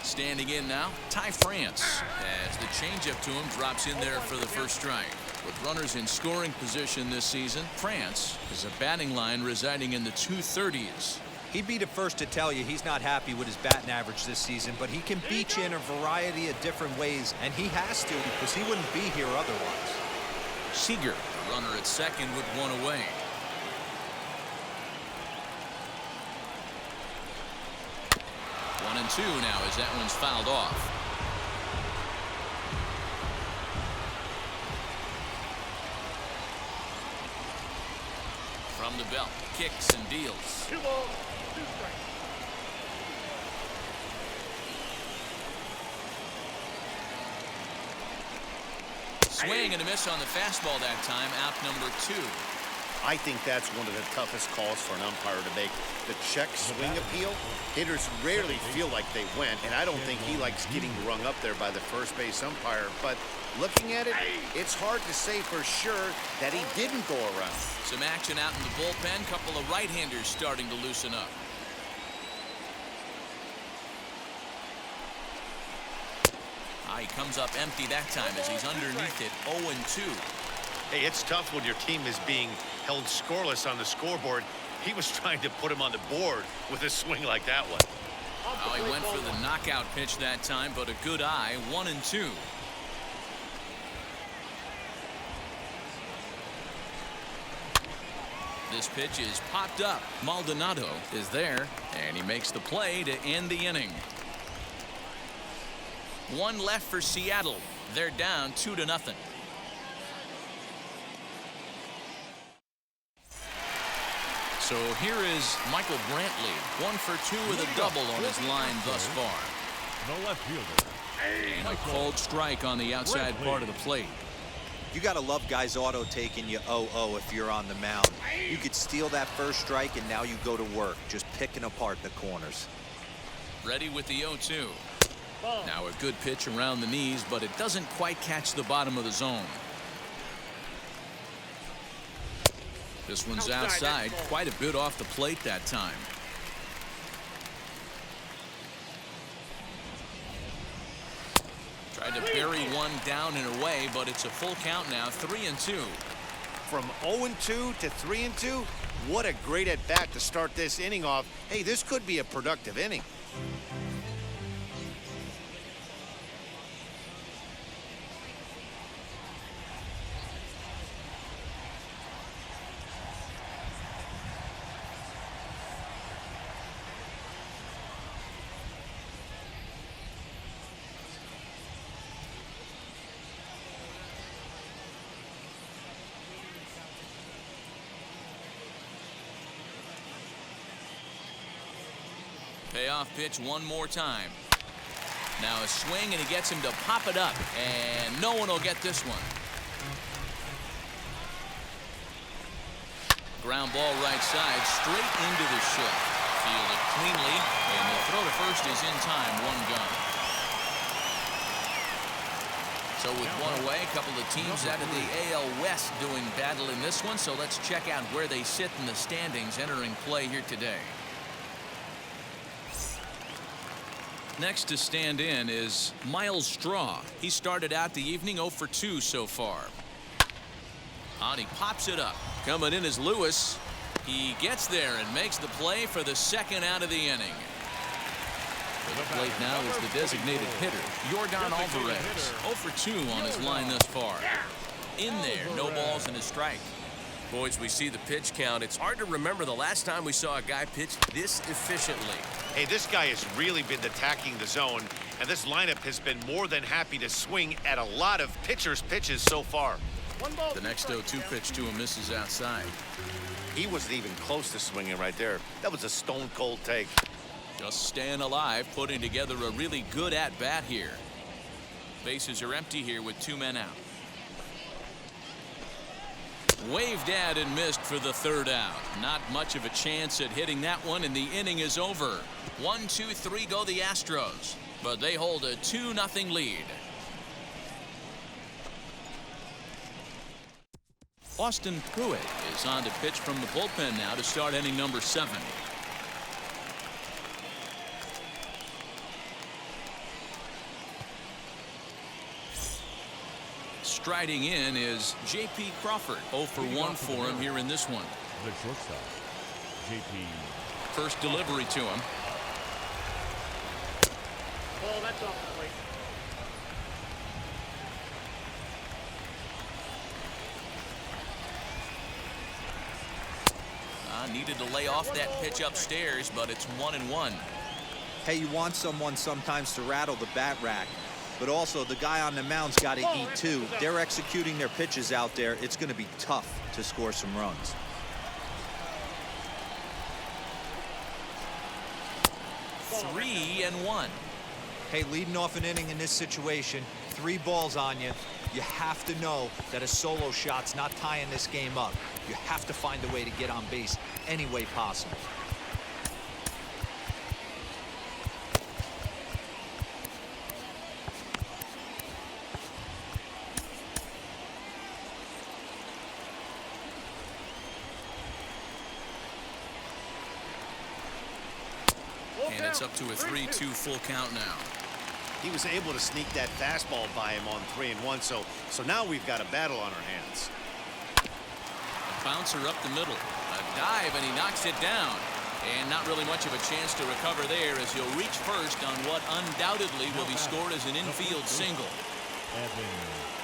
Standing in now, Ty France, as the changeup to him drops in there for the first strike. With runners in scoring position this season, France is a batting line residing in the 230s. He'd be the first to tell you he's not happy with his batting average this season, but he can beat you in a variety of different ways, and he has to because he wouldn't be here otherwise. Seager, the runner at second with 1 away. And 2 now as that one's fouled off. From the belt, kicks and deals. 2 balls, 2 strikes. Swing and a miss on the fastball that time. Out number 2. I think that's one of the toughest calls for an umpire to make. The check swing appeal, hitters rarely feel like they went, and I don't think he likes getting rung up there by the first base umpire. But looking at it, it's hard to say for sure that he didn't go around. Some action out in the bullpen. Couple of right-handers starting to loosen up. He comes up empty that time as he's underneath it. 0-2. Hey, it's tough when your team is being held scoreless on the scoreboard. He was trying to put him on the board with a swing like that one. He went for the knockout pitch that time, but a good eye. 1-2. This pitch is popped up. Maldonado is there, and he makes the play to end the inning. 1 left for Seattle. They're down 2-0. So here is Michael Brantley, 1 for 2 with a double on his line thus far. The left fielder. And a cold strike on the outside part of the plate. You got to love guys auto taking you 0-0 if you're on the mound. You could steal that first strike, and now you go to work, just picking apart the corners. Ready with the 0-2. Now a good pitch around the knees, but it doesn't quite catch the bottom of the zone. This one's outside, quite a bit off the plate that time. Tried to bury one down and away, but it's a full count now, 3-2. From 0-2 to 3-2, what a great at-bat to start this inning off. Hey, this could be a productive inning. Payoff pitch one more time. Now a swing, and he gets him to pop it up, and no one will get this one. Ground ball right side, straight into the shift. Fielded cleanly, and the throw to first is in time, 1 gun. So with one away, a couple of teams out of the AL West doing battle in this one, so let's check out where they sit in the standings entering play here today. Next to stand in is Miles Straw. He started out the evening 0 for 2 so far. And he pops it up. Coming in is Lewis. He gets there and makes the play for the second out of the inning. For the plate now is the designated hitter, Yordan Alvarez. 0 for 2 on his line thus far. In there, no balls and a strike. Boys, we see the pitch count. It's hard to remember the last time we saw a guy pitch this efficiently. Hey, this guy has really been attacking the zone, and this lineup has been more than happy to swing at a lot of pitchers' pitches so far. The next 0-2 pitch to him misses outside. He wasn't even close to swinging right there. That was a stone-cold take. Just staying alive, putting together a really good at-bat here. Bases are empty here with 2 men out. Waved at and missed for the 3rd out. Not much of a chance at hitting that one, and the inning is over. 1, 2, 3 go the Astros, but they hold a 2-0 lead. Austin Pruitt is on to pitch from the bullpen now to start inning number 7. Striding in is J.P. Crawford. 0 for 1 for him here in this one. The shortstop, J.P. First delivery to him. Ball, that's off the plate. Needed to lay off that pitch upstairs, but it's 1-1. Hey, you want someone sometimes to rattle the bat rack, but also the guy on the mound's got to eat too. They're executing their pitches out there. It's going to be tough to score some runs. Three and 1. Hey, leading off an inning in this situation, 3 balls on you. You have to know that a solo shot's not tying this game up. You have to find a way to get on base any way possible. And it's up to a 3-2 full count now. He was able to sneak that fastball by him on 3-1, so now we've got a battle on our hands. A bouncer up the middle. A dive, and he knocks it down. And not really much of a chance to recover there as he'll reach first on what undoubtedly will be scored as an infield single.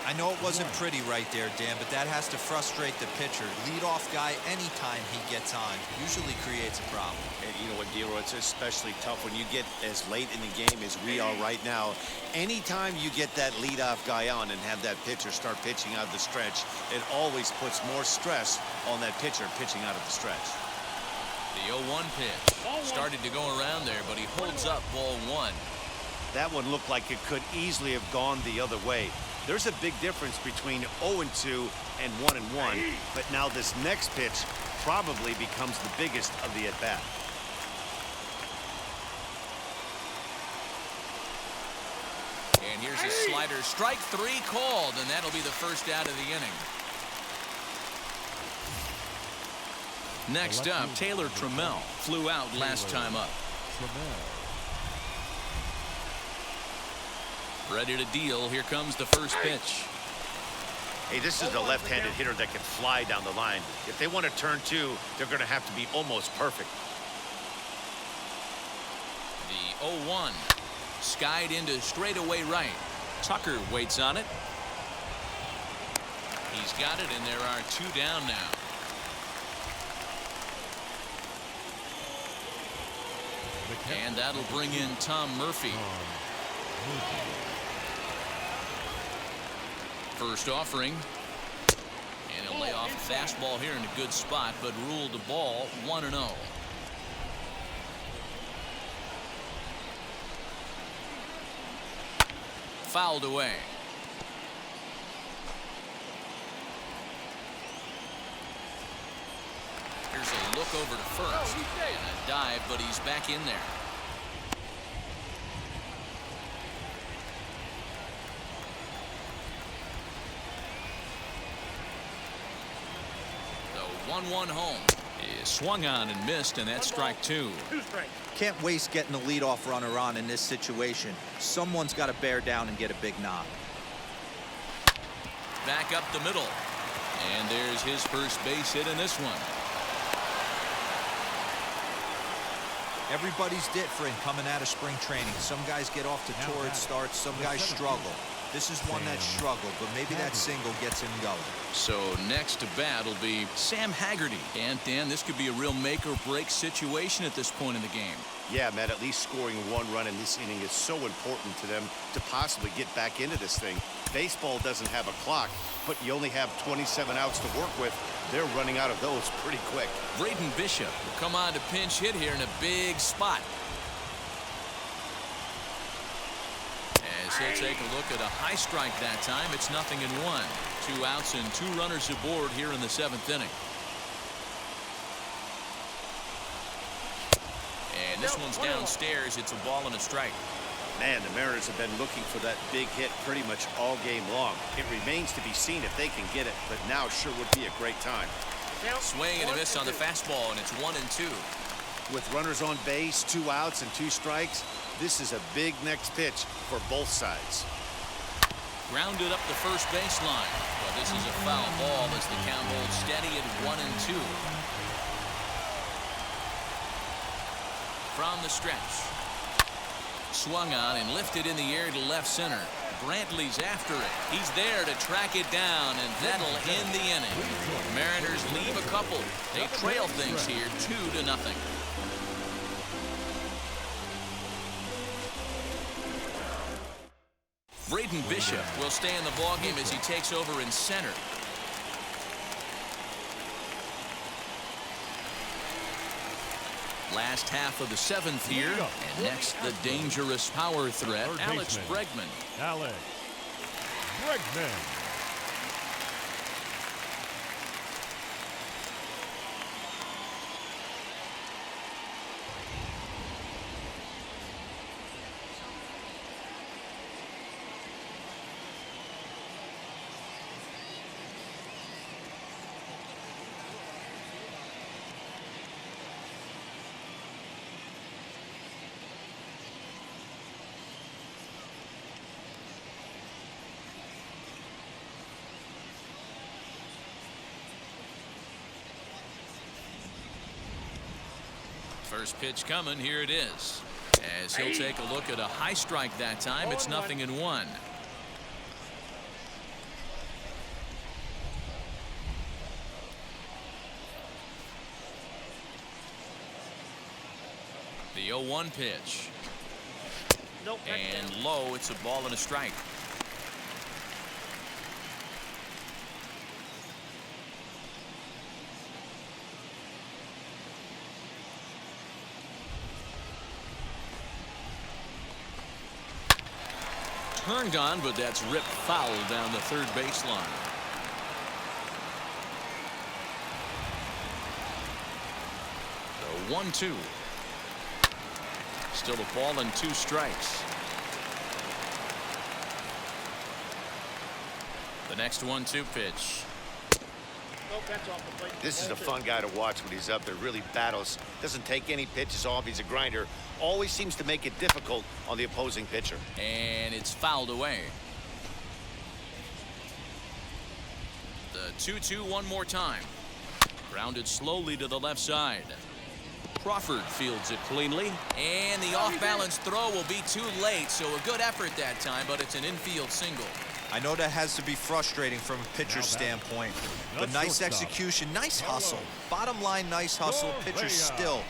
I know it wasn't pretty right there, Dan, but that has to frustrate the pitcher. Leadoff guy, anytime he gets on, usually creates a problem. And you know what, Dero, it's especially tough when you get as late in the game as we are right now. Anytime you get that leadoff guy on and have that pitcher start pitching out of the stretch, it always puts more stress on that pitcher pitching out of the stretch. The 0-1 pitch. Started to go around there, but he holds up ball one. That one looked like it could easily have gone the other way. There's a big difference between 0-2 and 1-1, but now this next pitch probably becomes the biggest of the at-bat. And here's a slider. Strike three called, and that'll be the first out of the inning. Next up, Taylor Trammell flew out last time up. Ready to deal. Here comes the first pitch. Hey, this is the left-handed hitter that can fly down the line. If they want to turn two, they're going to have to be almost perfect. The 0-1. Skied into straightaway right. Tucker waits on it. He's got it, and there are two down now. And that'll bring in Tom Murphy. First offering. And he'll lay off a fastball here in a good spot, but ruled the ball 1-0. Fouled away. Here's a look over to first. And a dive, but he's back in there. The 1-1 home is swung on and missed, and that's strike two. Can't waste getting the leadoff runner on in this situation. Someone's got to bear down and get a big knock. Back up the middle. And there's his first base hit in this one. Everybody's different coming out of spring training. Some guys get off to torrid starts, some guys struggle. This is one that struggled, but maybe that single gets him going. So next to bat will be Sam Haggerty. And Dan, this could be a real make or break situation at this point in the game. Yeah, Matt, at least scoring one run in this inning is so important to them to possibly get back into this thing. Baseball doesn't have a clock, but you only have 27 outs to work with. They're running out of those pretty quick. Braden Bishop will come on to pinch hit here in a big spot. As he'll take a look at a high strike that time, it's 0-1. 2 outs and 2 runners aboard here in the 7th inning. And this one's downstairs. It's a ball and a strike. Man, the Mariners have been looking for that big hit pretty much all game long. It remains to be seen if they can get it, but now sure would be a great time. Swing and a miss on the fastball, and it's 1-2. With runners on base, 2 outs and 2 strikes, this is a big next pitch for both sides. Grounded up the first baseline, but this is a foul ball as the count holds steady at 1-2. From the stretch. Swung on and lifted in the air to left center. Brantley's after it. He's there to track it down, and that'll end the inning. Mariners leave a couple. They trail things here 2-0. Braden Bishop will stay in the ballgame as he takes over in center. Last half of the 7th here, and next the dangerous power threat, Alex Bregman. Alex Bregman. First pitch coming. Here it is. As he'll take a look at a high strike that time. It's 0-1. The 0-1 pitch. And low. It's a ball and a strike. turned on, but that's ripped foul down the third baseline. The 1-2. Still a ball and 2 strikes. The next 1-2 pitch. Nope, that's off the plate. This is a fun guy to watch when he's up there. Really battles. Doesn't take any pitches off. He's a grinder. Always seems to make it difficult on the opposing pitcher. And it's fouled away. The 2-2 one more time. Grounded slowly to the left side. Crawford fields it cleanly. And the off-balance throw will be too late, so a good effort that time, but it's an infield single. I know that has to be frustrating from a pitcher's standpoint, but nice execution, nice hustle. Bottom line, nice hustle. Pitcher's still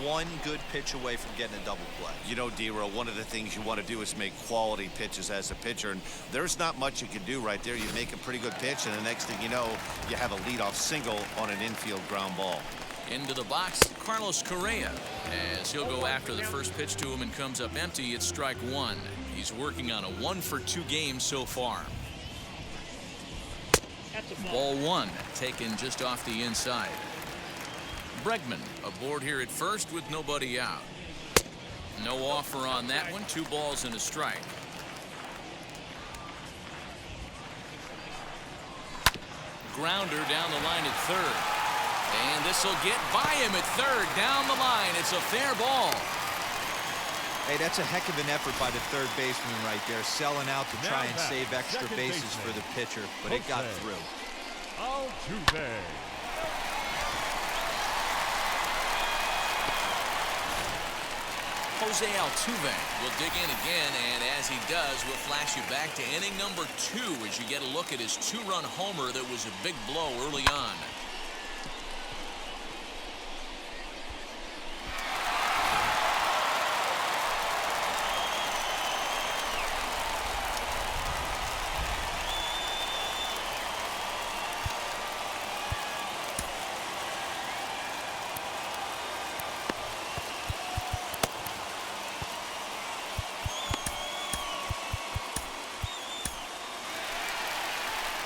one good pitch away from getting a double play. You know, D-Row, one of the things you want to do is make quality pitches as a pitcher, and there's not much you can do right there. You make a pretty good pitch, and the next thing you know, you have a leadoff single on an infield ground ball. Into the box, Carlos Correa, as he'll go after the first pitch to him and comes up empty. It's strike 1. He's working on a 1-for-2 game so far. Ball 1 taken just off the inside. Bregman aboard here at first with nobody out. No offer on that one. 2 balls and a strike. Grounder down the line at third. And this will get by him at third. Down the line. It's a fair ball. Hey, that's a heck of an effort by the third baseman right there, selling out to try and save extra bases for the pitcher, but it got through. Altuve. Jose Altuve will dig in again, and as he does, we'll flash you back to inning number 2 as you get a look at his 2-run homer that was a big blow early on.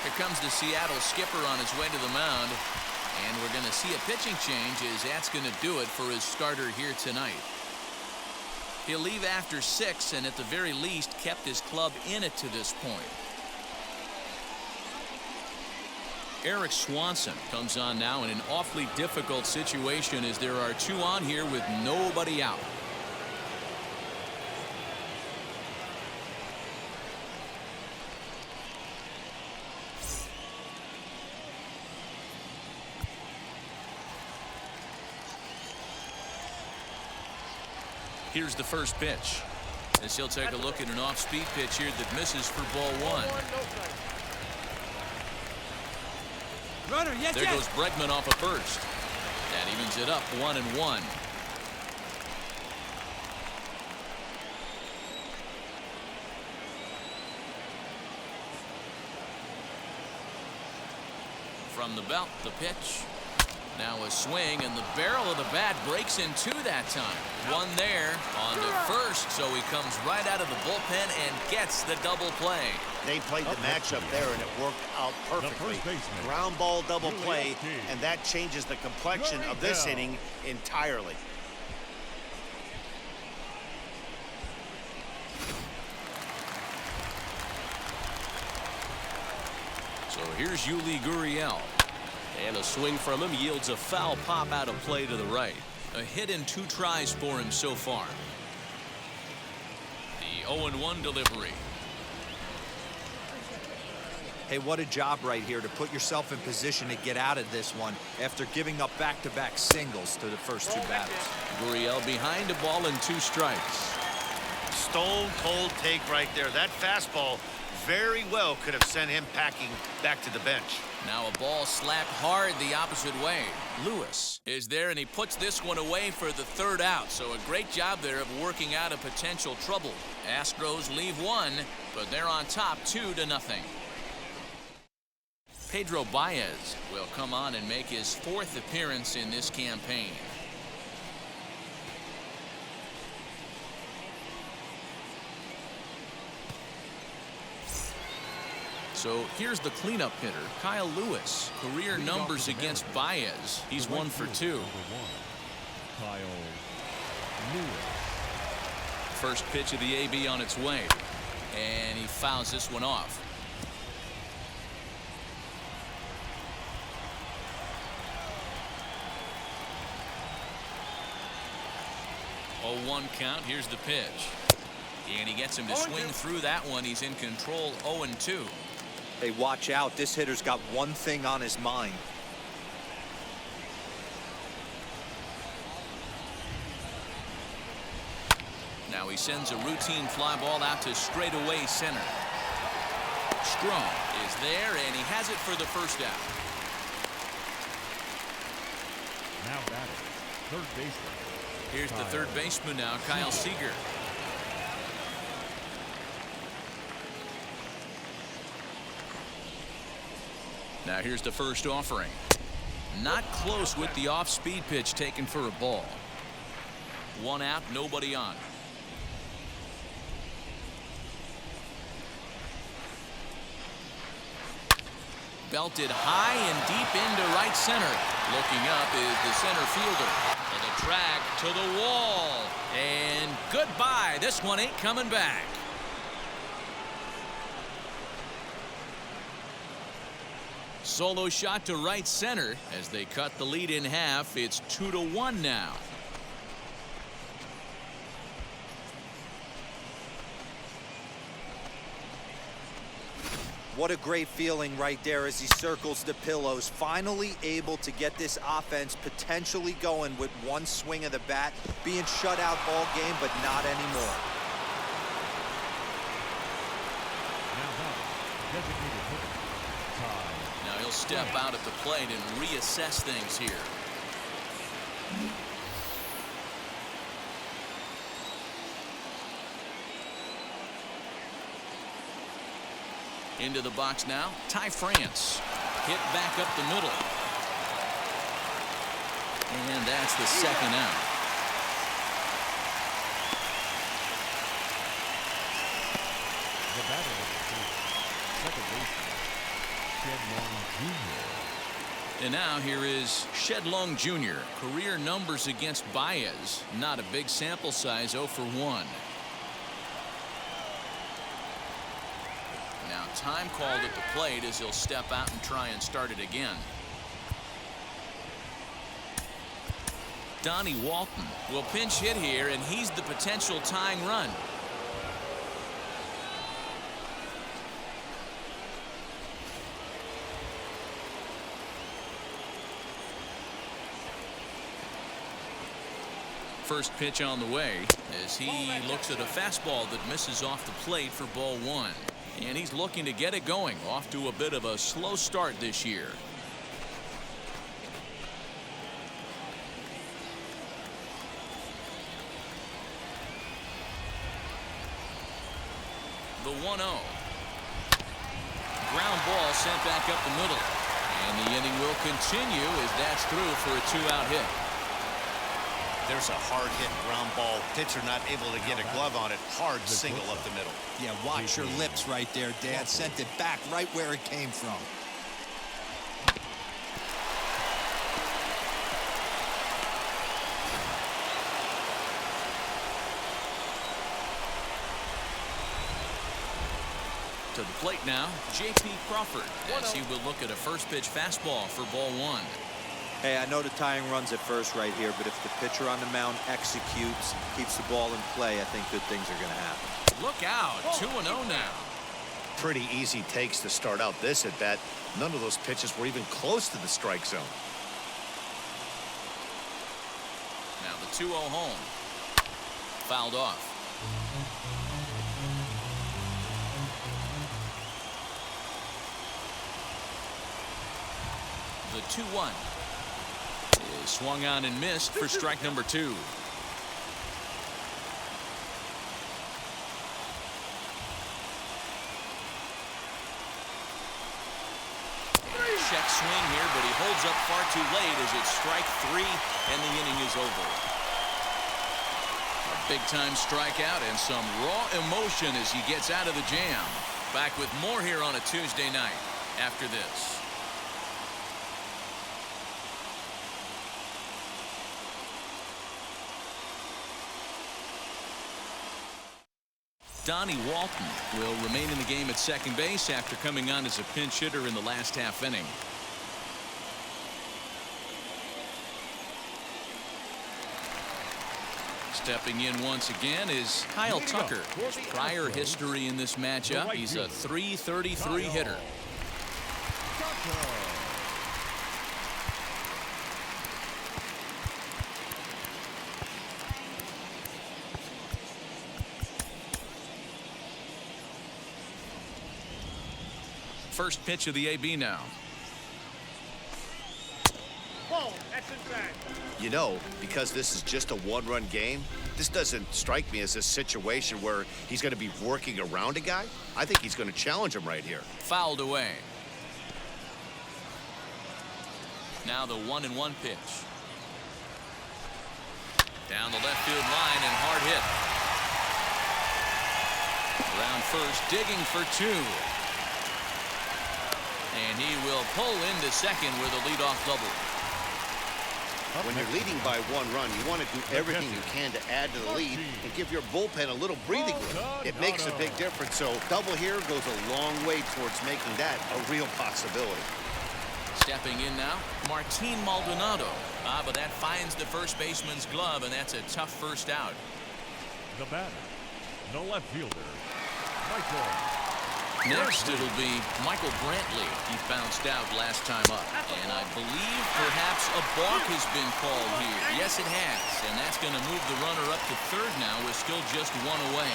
Here comes the Seattle skipper on his way to the mound, and we're going to see a pitching change as that's going to do it for his starter here tonight. He'll leave after 6 and at the very least kept his club in it to this point. Eric Swanson comes on now in an awfully difficult situation as there are 2 on here with nobody out. Here's the first pitch. As he'll take a look at an off-speed pitch here that misses for ball 1. Runner, yes, there goes Bregman off a first. That evens it up 1-1. From the belt, the pitch. Now a swing, and the barrel of the bat breaks in 2 that time. 1 there on to first, so he comes right out of the bullpen and gets the double play. They played the matchup there, and it worked out perfectly. Ground ball double play, and that changes the complexion of this inning entirely. So here's Yuli Gurriel. And a swing from him yields a foul pop out of play to the right. A hit in 2 tries for him so far. The 0-1 delivery. Hey, what a job right here to put yourself in position to get out of this one after giving up back-to-back singles to the first 2 batters. Gurriel behind a ball and 2 strikes. Stone cold take right there. That fastball very well could have sent him packing back to the bench. Now a ball slapped hard the opposite way. Lewis is there, and he puts this one away for the 3rd out. So a great job there of working out a potential trouble. Astros leave 1, but they're on top 2-0. Pedro Baez will come on and make his 4th appearance in this campaign. So here's the cleanup hitter, Kyle Lewis. Career numbers against Baez. He's 1 for 2. Kyle Lewis. First pitch of the AB on its way. And he fouls this one off. 0-1 count. Here's the pitch. And he gets him to swing through that one. He's in control. 0-2. Hey, watch out. This hitter's got one thing on his mind. Now he sends a routine fly ball out to straightaway center. Strong is there, and he has it for the first out. Now batting, third baseman. Here's the third baseman now, Kyle Seager. Now here's the first offering. Not close with the off-speed pitch taken for a ball. 1 out, nobody on. Belted high and deep into right center. Looking up is the center fielder. To the track, to the wall. And goodbye. This one ain't coming back. Solo shot to right center as they cut the lead in half. It's 2-1 now. What a great feeling right there as he circles the pillows. Finally able to get this offense potentially going with one swing of the bat. Being shut out all game, but not anymore. Now he'll step out at the plate and reassess things here. Into the box now, Ty France. Hit back up the middle. And that's the second out. The batter second baseman, Shedlong Jr. And now here is Shedlong Jr. Career numbers against Baez. Not a big sample size, 0 for 1. Now time called at the plate as he'll step out and try and start it again. Donnie Walton will pinch hit here, and he's the potential tying run. First pitch on the way as he looks at a fastball that misses off the plate for ball 1. And he's looking to get it going. Off to a bit of a slow start this year. The 1-0. Ground ball sent back up the middle. And the inning will continue as that's through for a 2-out hit. There's a hard hit ground ball. Pitcher not able to get a glove on it. Hard single up the middle. Yeah, watch your lips right there, Dad. Sent it back right where it came from. To the plate now, J.P. Crawford as he will look at a first pitch fastball for ball 1. Hey, I know the tying run's at first right here, but if the pitcher on the mound executes, keeps the ball in play, I think good things are going to happen. Look out, 2-0 now. Pretty easy takes to start out this at bat. None of those pitches were even close to the strike zone. Now the 2-0 home. Fouled off. The 2-1 is swung on and missed for strike number 2. Check swing here, but he holds up far too late as it's strike 3 and the inning is over. A big time strikeout and some raw emotion as he gets out of the jam. Back with more here on a Tuesday night after this. Donnie Walton will remain in the game at second base after coming on as a pinch hitter in the last half inning. Stepping in once again is Kyle Tucker. His prior history in this matchup, he's a .333 hitter. First pitch of the AB now. Ball, that's inside. You know, because this is just a one-run game, this doesn't strike me as a situation where he's going to be working around a guy. I think he's going to challenge him right here. Fouled away. Now the 1-1 pitch. Down the left field line and hard hit. Around first, digging for two. And he will pull into second with a leadoff double. When you're leading by one run, you want to do everything you can to add to the lead and give your bullpen a little breathing room. It makes a big difference, so double here goes a long way towards making that a real possibility. Stepping in now, Martin Maldonado. But that finds the first baseman's glove, and that's a tough first out. The batter, the left fielder, Michael. Next, it'll be Michael Brantley. He bounced out last time up. And I believe perhaps a balk has been called here. Yes, it has. And that's going to move the runner up to third now with still just one away.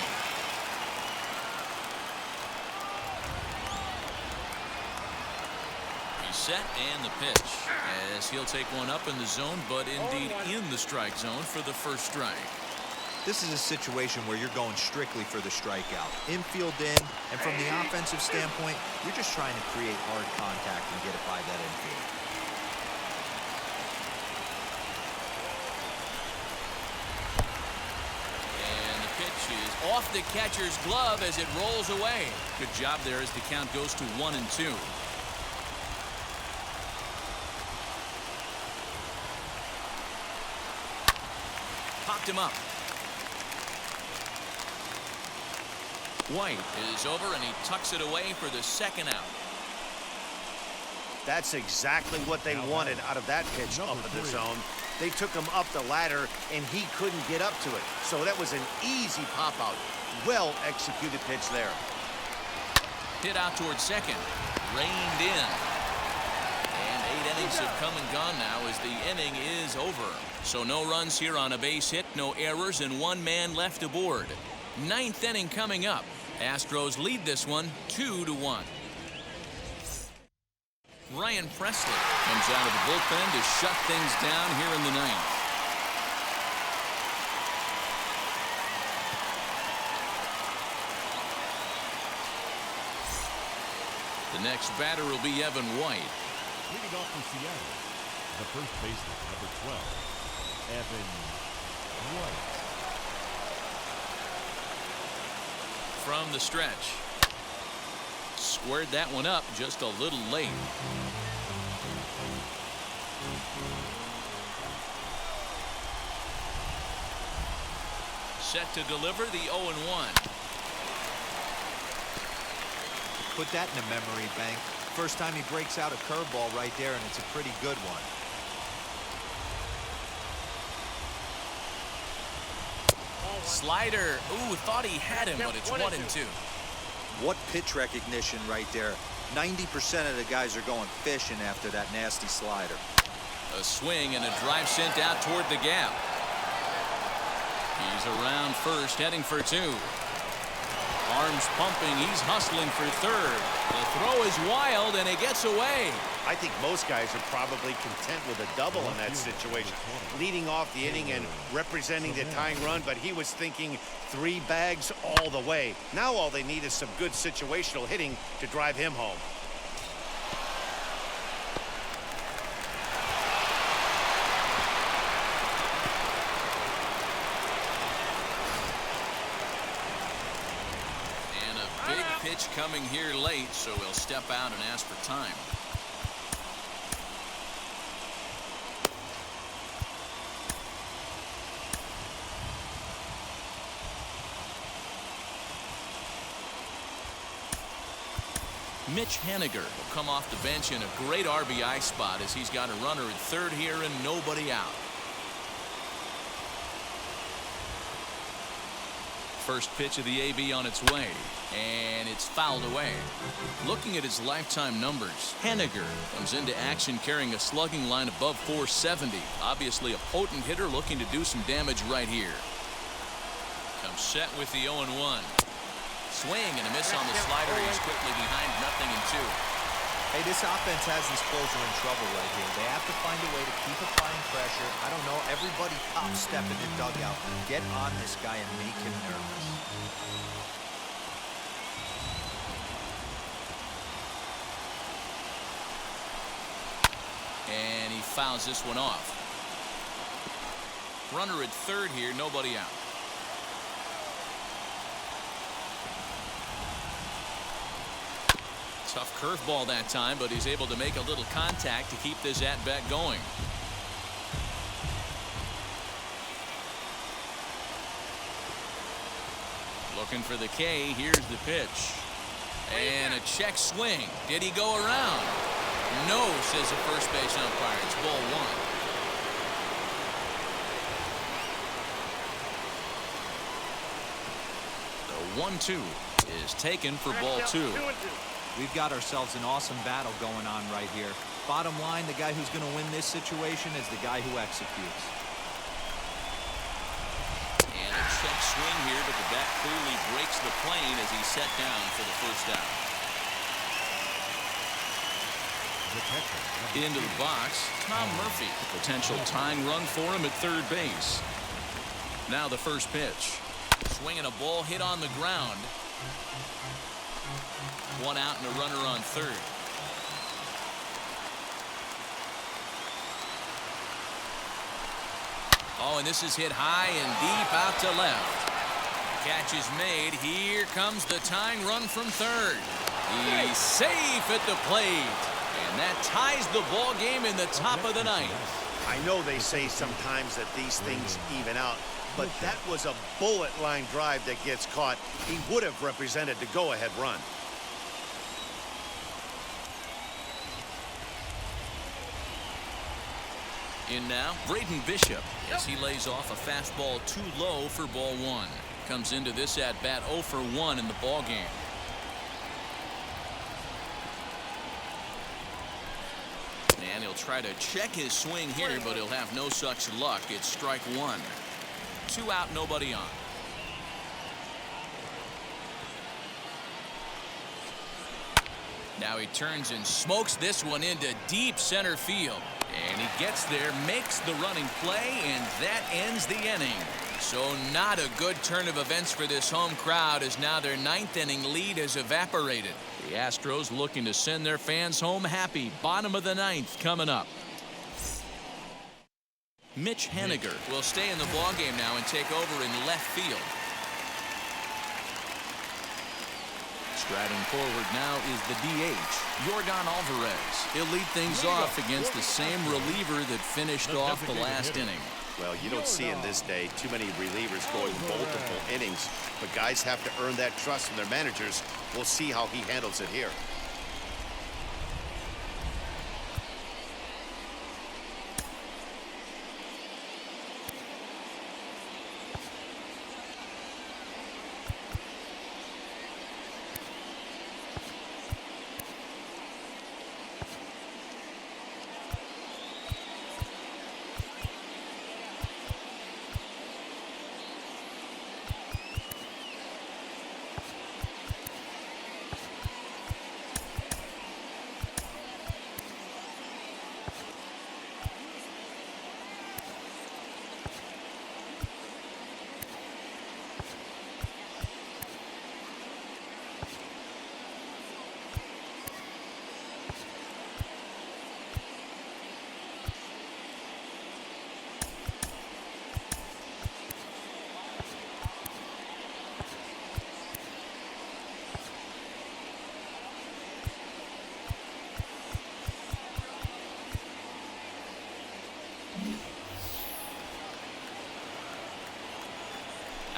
He's set and the pitch. As he'll take one up in the zone, but indeed in the strike zone for the first strike. This is a situation where you're going strictly for the strikeout. Infield in, and from the offensive standpoint, you're just trying to create hard contact and get it by that infield. And the pitch is off the catcher's glove as it rolls away. Good job there as the count goes to 1-2. Popped him up. White is over and he tucks it away for the second out. That's exactly what they wanted out of that pitch up in the zone. They took him up the ladder and he couldn't get up to it. So that was an easy pop out. Well executed pitch there. Hit out towards second. Reined in. And 8 innings have come and gone now as the inning is over. So no runs here on a base hit, no errors, and one man left aboard. 9th inning coming up. Astros lead this one 2-1. Ryan Presley comes out of the bullpen to shut things down here in the 9th. The next batter will be Evan White. Leading off for Seattle, the first baseman, number 12, Evan White. From the stretch. Squared that one up just a little late. Set to deliver the 0-1. Put that in a memory bank. First time he breaks out a curveball right there, and it's a pretty good one. Slider. Ooh, thought he had him, but it's 1-2. What pitch recognition right there. 90% of the guys are going fishing after that nasty slider. A swing and a drive sent out toward the gap. He's around first, heading for two. Arms pumping, he's hustling for third. The throw is wild, and it gets away. I think most guys are probably content with a double in that situation. Leading off the inning and representing the tying run, but he was thinking 3 bags all the way. Now all they need is some good situational hitting to drive him home. pitch coming here late, so he'll step out and ask for time. Mitch Haniger will come off the bench in a great RBI spot as he's got a runner at third here and nobody out. First pitch of the AB on its way, and it's fouled away. Looking at his lifetime numbers, Haniger comes into action carrying a slugging line above 470. Obviously a potent hitter looking to do some damage right here. Comes set with the 0-1. Swing and a miss on the slider. He's quickly behind 0-2. Hey, this offense has this closer in trouble right here. They have to find a way to keep applying pressure. I don't know. Everybody top step in the dugout. Get on this guy and make him nervous. And he fouls this one off. Runner at third here, nobody out. Tough curveball that time, but he's able to make a little contact to keep this at-bat going. Looking for the K. Here's the pitch. And a check swing. Did he go around? No, says the first base umpire. It's ball one. The 1-2 is taken for ball two. We've got ourselves an awesome battle going on right here. Bottom line, the guy who's going to win this situation is the guy who executes. And a check swing here, but the bat clearly breaks the plane as he's set down for the first out. Into the box, Tom Murphy. Potential tying run for him at third base. Now the first pitch. Swinging a ball hit on the ground. One out and a runner on third. Oh, and this is hit high and deep out to left. Catch is made. Here comes the tying run from third. He's safe at the plate. And that ties the ball game in the top of the ninth. I know they say sometimes that these things even out, but that was a bullet line drive that gets caught. He would have represented the go-ahead run. In now, Braden Bishop as he lays off a fastball too low for ball one. Comes into this at bat 0 for 1 in the ball game. And he'll try to check his swing here, but he'll have no such luck. It's strike one. 2 out, nobody on. Now he turns and smokes this one into deep center field. And he gets there, makes the running play, and that ends the inning. So not a good turn of events for this home crowd as now their 9th inning lead has evaporated. The Astros looking to send their fans home happy. Bottom of the 9th coming up. Mitch Haniger will stay in the ballgame now and take over in left field. Striding forward now is the DH, Yordan Alvarez. He'll lead things off against the same reliever that finished off the last inning. Well, you don't see in this day too many relievers going multiple innings, but guys have to earn that trust from their managers. We'll see how he handles it here.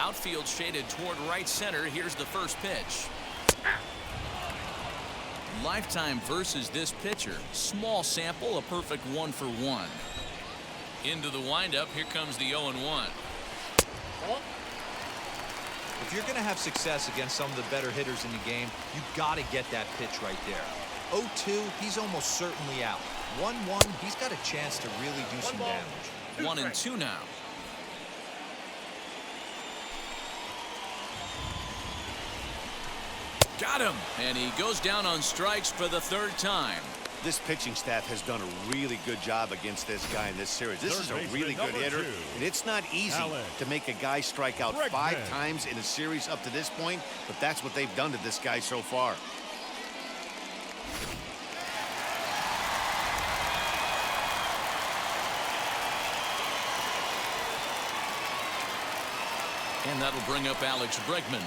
Outfield shaded toward right center. Here's the first pitch. Lifetime versus this pitcher. Small sample, a perfect 1 for 1. Into the windup. Here comes the 0-1. If you're going to have success against some of the better hitters in the game, you got to get that pitch right there. 0-2, he's almost certainly out. 1-1, he's got a chance to really do some damage. 1-2 now. Got him, and he goes down on strikes for the 3rd time. This pitching staff has done a really good job against this guy in this series. This is a really good hitter, and it's not easy to make a guy strike out 5 times in a series up to this point, but that's what they've done to this guy so far. And that'll bring up Alex Bregman.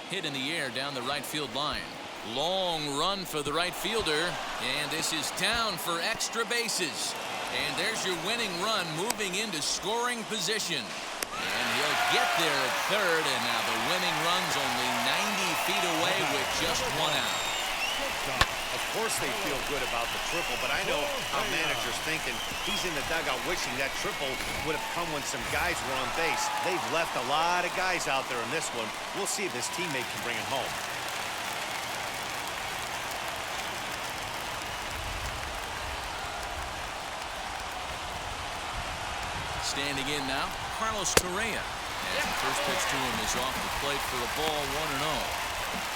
Hit in the air down the right field line. Long run for the right fielder, and this is down for extra bases. And there's your winning run moving into scoring position. And he'll get there at 3rd, and now the winning run's only 90 feet away with just 1 out. Of course they feel good about the triple, but I know how manager's thinking. He's in the dugout wishing that triple would have come when some guys were on base. They've left a lot of guys out there in this one. We'll see if his teammate can bring it home. Standing in now, Carlos Correa. And the first pitch to him is off the plate for a ball, 1-0.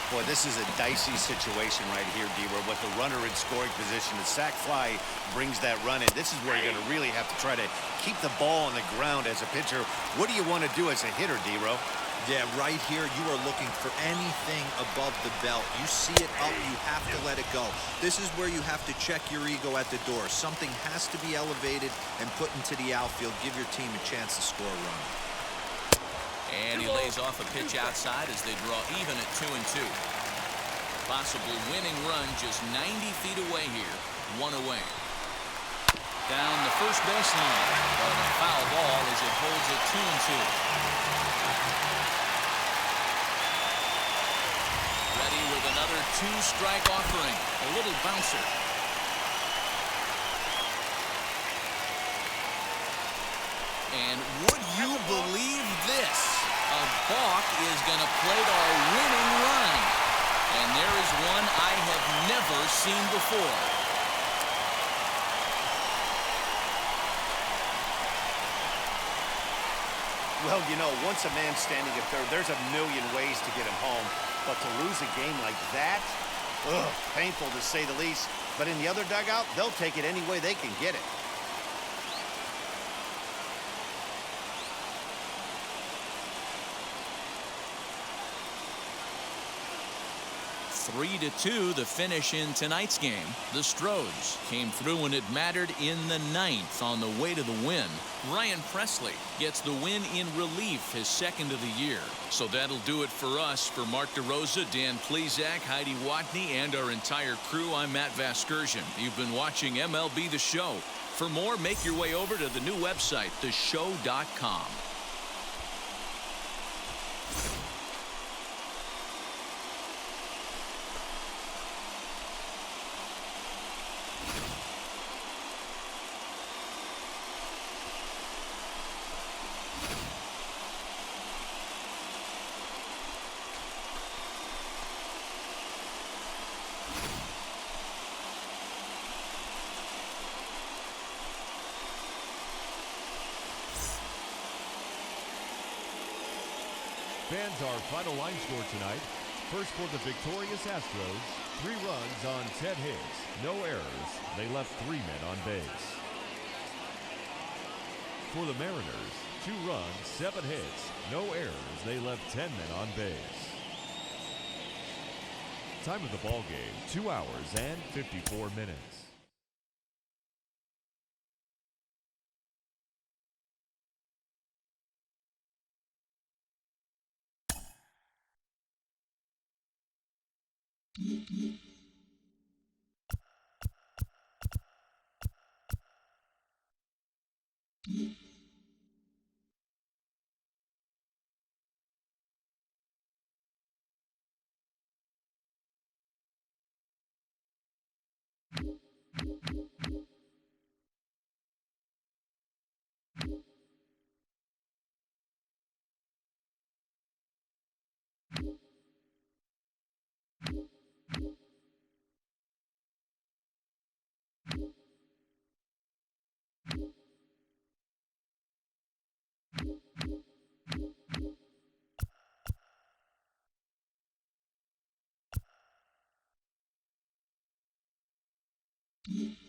Boy, this is a dicey situation right here, D-Row. With the runner in scoring position, the sac fly brings that run in. This is where you're going to really have to try to keep the ball on the ground as a pitcher. What do you want to do as a hitter, D-Row? Yeah, right here, you are looking for anything above the belt. You see it up, you have to let it go. This is where you have to check your ego at the door. Something has to be elevated and put into the outfield. Give your team a chance to score a run. And he lays off a pitch outside as they draw even at 2-2. Possible winning run just 90 feet away here. 1 away. Down the first baseline. But a foul ball as it holds it 2-2. Ready with another 2-strike offering. A little bouncer. And would you believe this? A balk is going to plate our winning run. And there is one I have never seen before. Well, you know, once a man's standing at 3rd, there's a million ways to get him home. But to lose a game like that, painful to say the least. But in the other dugout, they'll take it any way they can get it. 3-2 the finish in tonight's game. The Stros came through when it mattered in the 9th on the way to the win. Ryan Presley gets the win in relief, his 2nd of the year. So that'll do it for us. For Mark DeRosa, Dan Plesac, Heidi Watney, and our entire crew, I'm Matt Vasgersian. You've been watching MLB The Show. For more, make your way over to the new website, theshow.com. Fans, our final line score tonight. First for the victorious Astros, 3 runs on 10 hits, no errors. They left 3 men on base. For the Mariners, 2 runs, 7 hits, no errors. They left 10 men on base. Time of the ball game, 2 hours and 54 minutes. it.